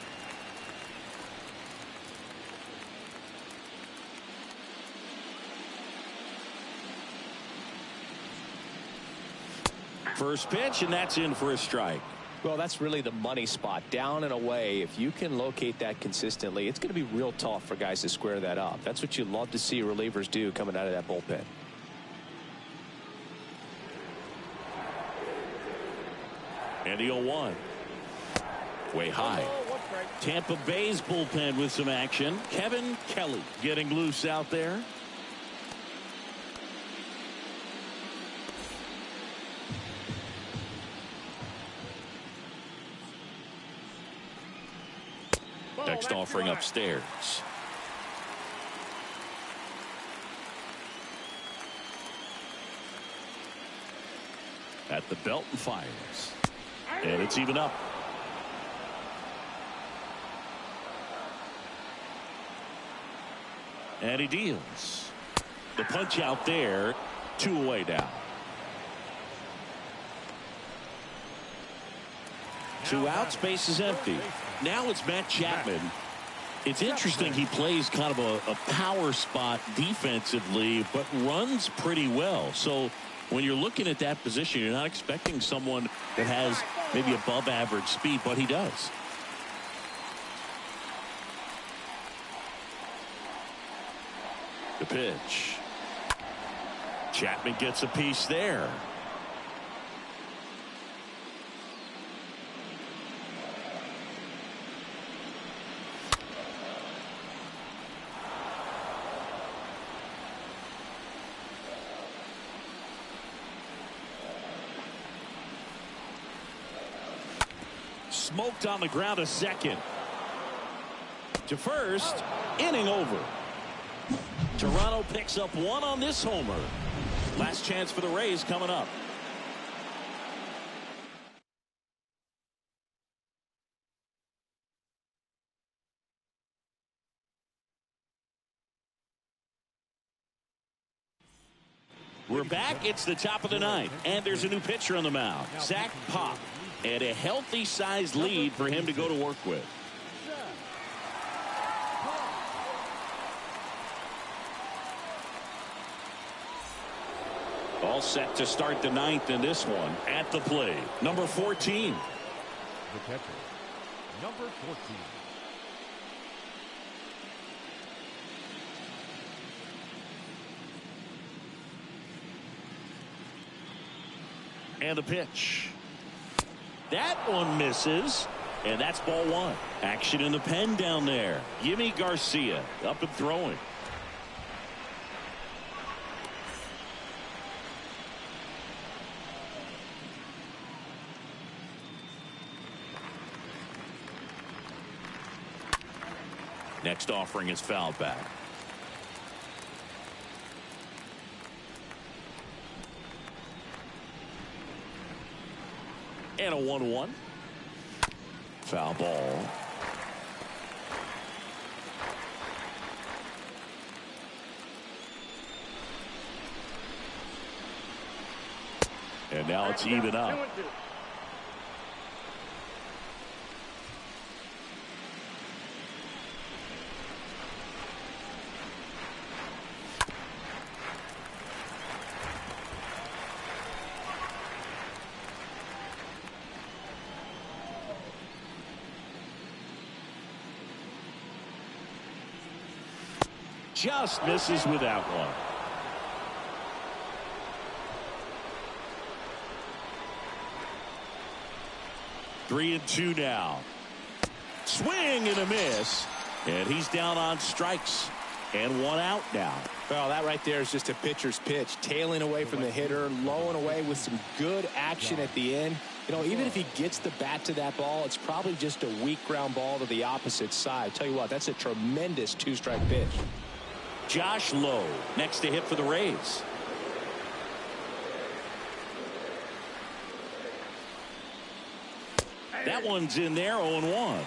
First pitch, and that's in for a strike. Well, that's really the money spot, down and away. If you can locate that consistently, it's going to be real tough for guys to square that up. That's what you love to see relievers do coming out of that bullpen. And the 0-1. Way high. Tampa Bay's bullpen with some action. Kevin Kelly getting loose out there. Next offering upstairs. At the belt and fires. And it's even up. And he deals. The punch out there. 2 away now. 2 outs, base is empty. Now it's Matt Chapman. It's interesting, he plays kind of a power spot defensively, but runs pretty well. So when you're looking at that position, you're not expecting someone that has maybe above average speed, but he does. The pitch. Chapman gets a piece there. Smoked on the ground to second. To first, inning over. Toronto picks up 1 on this homer. Last chance for the Rays coming up. We're back. It's the top of the 9th, and there's a new pitcher on the mound, Zach Pop. And a healthy-sized lead for him to go to work with. All set to start the 9th in this one. At the plate, number 14. The catcher, number 14. And the pitch. That one misses. And that's ball one. Action in the pen down there. Yimi Garcia up and throwing. Next offering is fouled back. And a 1-1. Foul ball. And now it's even up. Just misses with that one. Three and two now. Swing and a miss. And he's down on strikes. And one out now. Well, that right there is just a pitcher's pitch. Tailing away from the hitter, lowing away with some good action at the end. You know, even if he gets the bat to that ball, it's probably just a weak ground ball to the opposite side. Tell you what, that's a tremendous two-strike pitch. Josh Lowe next to hit for the Rays. That one's in there, 0-1.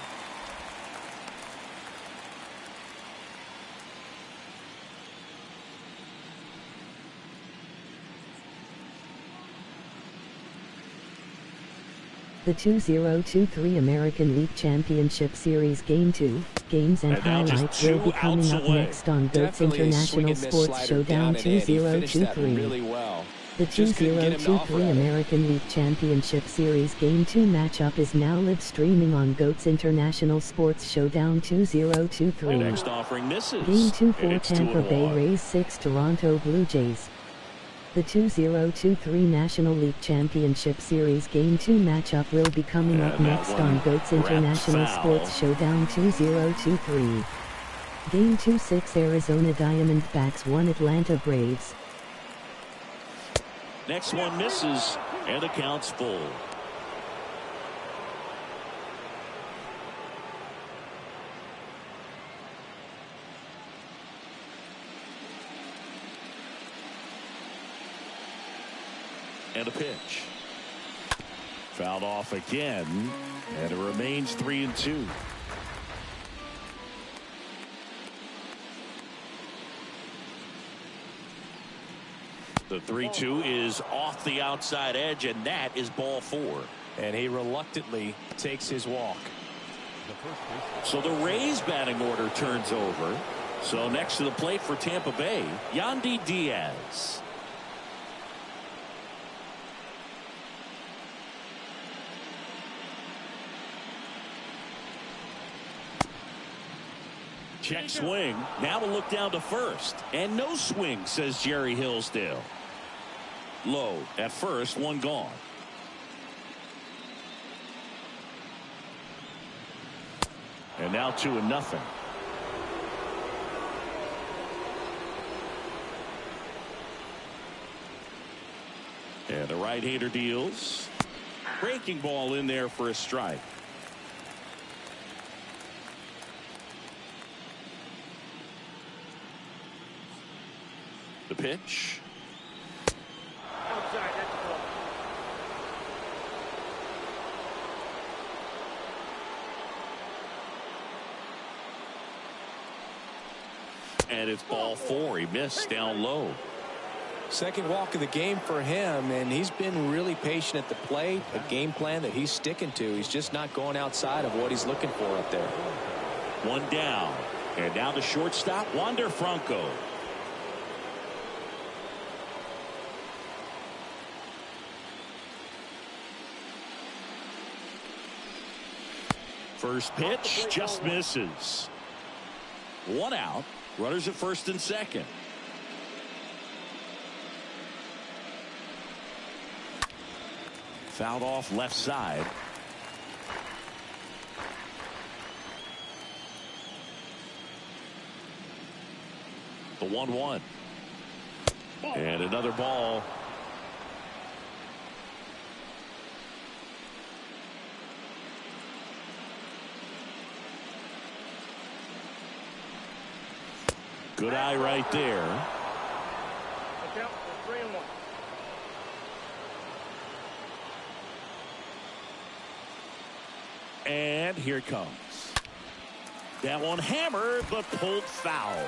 The 2023 American League Championship Series Game 2, games and highlights will be coming up next on GOATS International Sports Showdown 2023. Really well. The 2023 American League Championship Series Game 2 matchup is now live streaming on GOATS International Sports Showdown 2023. The next offering misses. Game 2 for Tampa Bay Rays 6 Toronto Blue Jays. The 2023 National League Championship Series Game 2 matchup will be coming up next on GOATS International Sports Showdown 2023. Game 2 6 Arizona Diamondbacks 1 Atlanta Braves. Next one misses, and the count's full. And a pitch. Fouled off again, and it remains 3-2. The 3-2 is off the outside edge, and that is ball four. And he reluctantly takes his walk. So the Rays batting order turns over. So next to the plate for Tampa Bay, Yandy Diaz. Check swing. Now to look down to first. And no swing, says Jerry Hillsdale. Low at first, one gone. And now 2-0. And the right-hander deals. Breaking ball in there for a strike. The pitch. Outside, that's the ball. And it's ball four. He missed down low. Second walk of the game for him, and he's been really patient at the plate. A game plan that he's sticking to. He's just not going outside of what he's looking for up there. One down. And down to shortstop, Wander Franco. First pitch just misses. One out. Runners at first and second. Fouled off left side. The 1-1. And another ball. Good eye right there. Look out for 3-1. And here it comes. That one hammered, but pulled foul.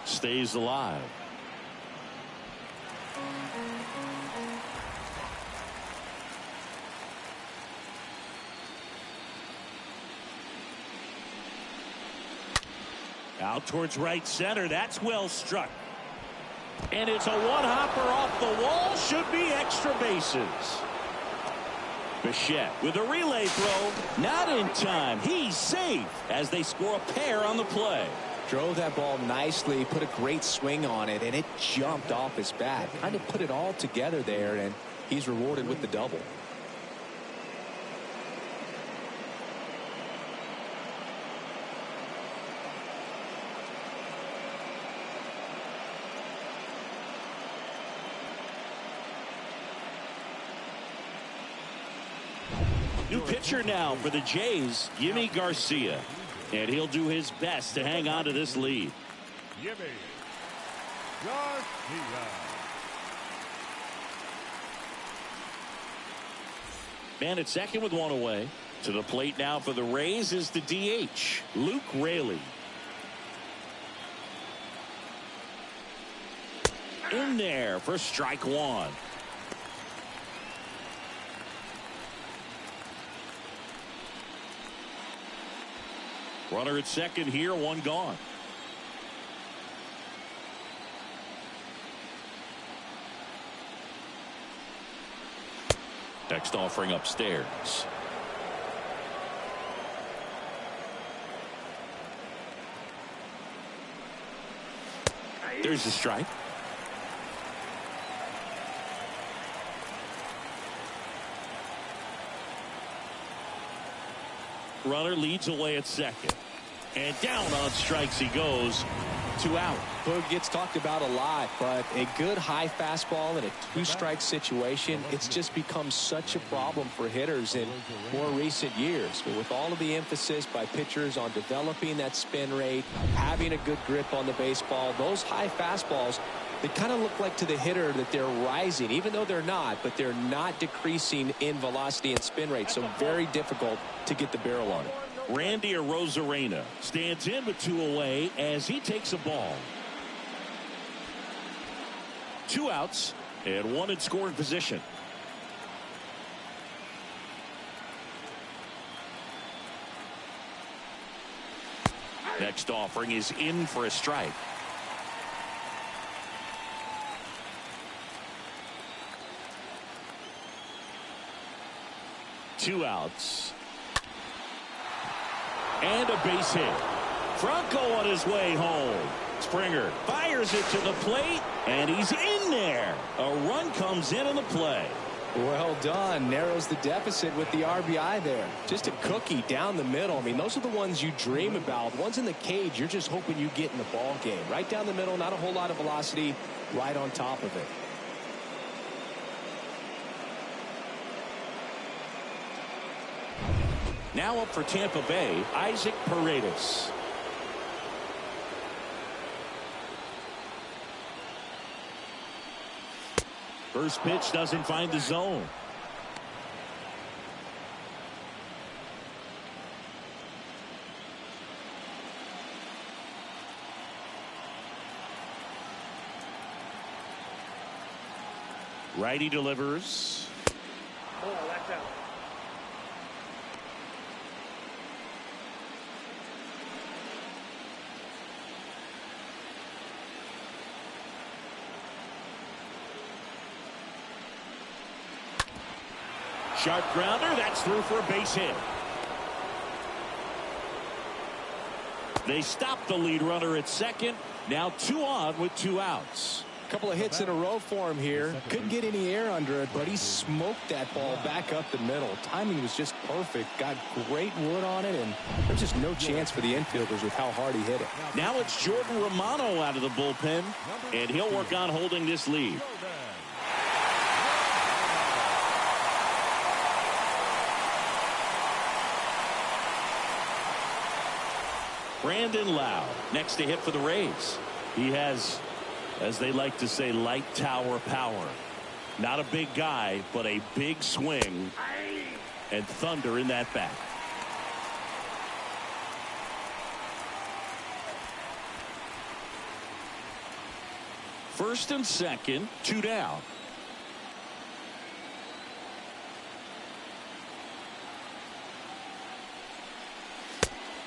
Stays alive. Out towards right center. That's well struck. And it's a one-hopper off the wall. Should be extra bases. Bichette with a relay throw. Not in time. He's safe as they score a pair on the play. Drove that ball nicely, put a great swing on it, and it jumped off his bat. Kind of put it all together there, and he's rewarded with the double. New pitcher now for the Jays, Yimi Garcia. And he'll do his best to hang on to this lead. Yimi Garcia. Man at second with one away. To the plate now for the Rays is the DH, Luke Raley. In there for strike one. Runner at second here, one gone. Next offering upstairs. There's the strike. Runner leads away at second. And down on strikes he goes. 2 out. Boog gets talked about a lot, but a good high fastball in a two-strike situation, it's just become such a problem for hitters in more recent years. But with all of the emphasis by pitchers on developing that spin rate, having a good grip on the baseball, those high fastballs, they kind of look like to the hitter that they're rising, even though they're not, but they're not decreasing in velocity and spin rate, so very difficult to get the barrel on it. Randy Arozarena stands in with 2 away as he takes a ball. 2 outs and 1 in scoring position. Next offering is in for a strike. Two outs. And a base hit. Franco on his way home. Springer fires it to the plate, and he's in there. A run comes in on the play. Well done. Narrows the deficit with the RBI there. Just a cookie down the middle. I mean, those are the ones you dream about. Ones in the cage, you're just hoping you get in the ball game. Right down the middle, not a whole lot of velocity, right on top of it. Now up for Tampa Bay, Isaac Paredes. First pitch doesn't find the zone. Righty delivers. Oh, that's out. Sharp grounder, that's through for a base hit. They stop the lead runner at second. Now 2 on with 2 outs. Couple of hits in a row for him here. Couldn't get any air under it, but he smoked that ball back up the middle. Timing was just perfect. Got great wood on it, and there's just no chance for the infielders with how hard he hit it. Now it's Jordan Romano out of the bullpen, and he'll work on holding this lead. Brandon Lowe next to hit for the Rays. He has, as they like to say, light tower power. Not a big guy, but a big swing and thunder in that bat. First and second, 2 down.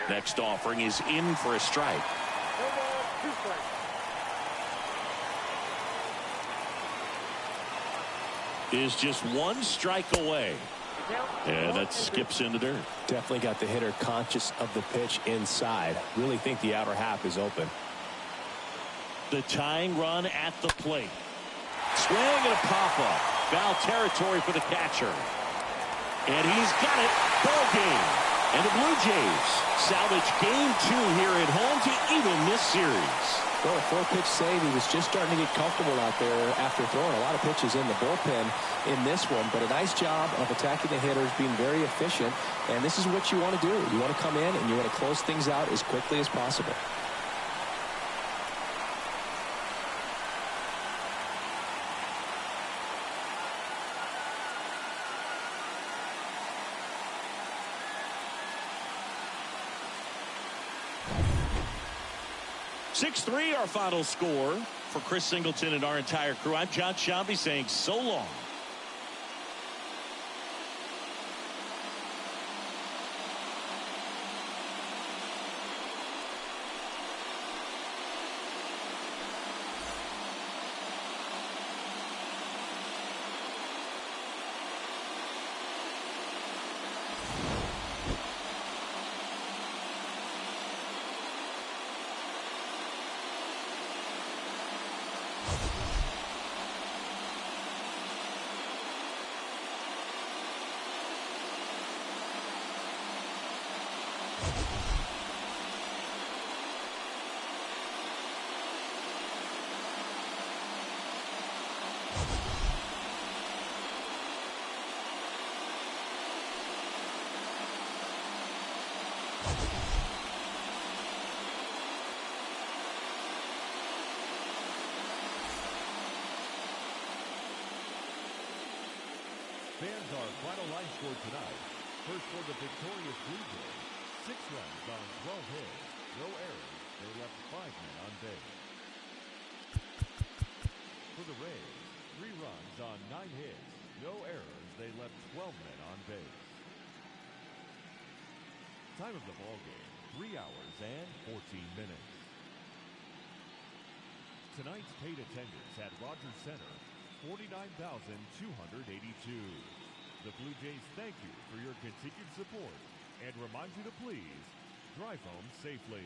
Next offering is in for a strike. Is just 1 strike away. And that skips into dirt. Definitely got the hitter conscious of the pitch inside. Really think the outer half is open. The tying run at the plate. Swing and a pop-up. Foul territory for the catcher. And he's got it. Ball game. And the Blue Jays salvage game 2 here at home to even this series. Well, a 4-pitch save. He was just starting to get comfortable out there after throwing a lot of pitches in the bullpen in this one. But a nice job of attacking the hitters, being very efficient. And this is what you want to do. You want to come in and you want to close things out as quickly as possible. Six-3 our final score. For Chris Singleton and our entire crew, I'm John Shambi saying so long. Fans, our final line score tonight. First for the victorious Blue Jays, 6 runs on 12 hits, no errors. They left 5 men on base. For the Rays, 3 runs on 9 hits, no errors. They left 12 men on base. Time of the ball game, 3 hours and 14 minutes. Tonight's paid attendance at Rogers Center, 49,282. The Blue Jays thank you for your continued support and remind you to please drive home safely.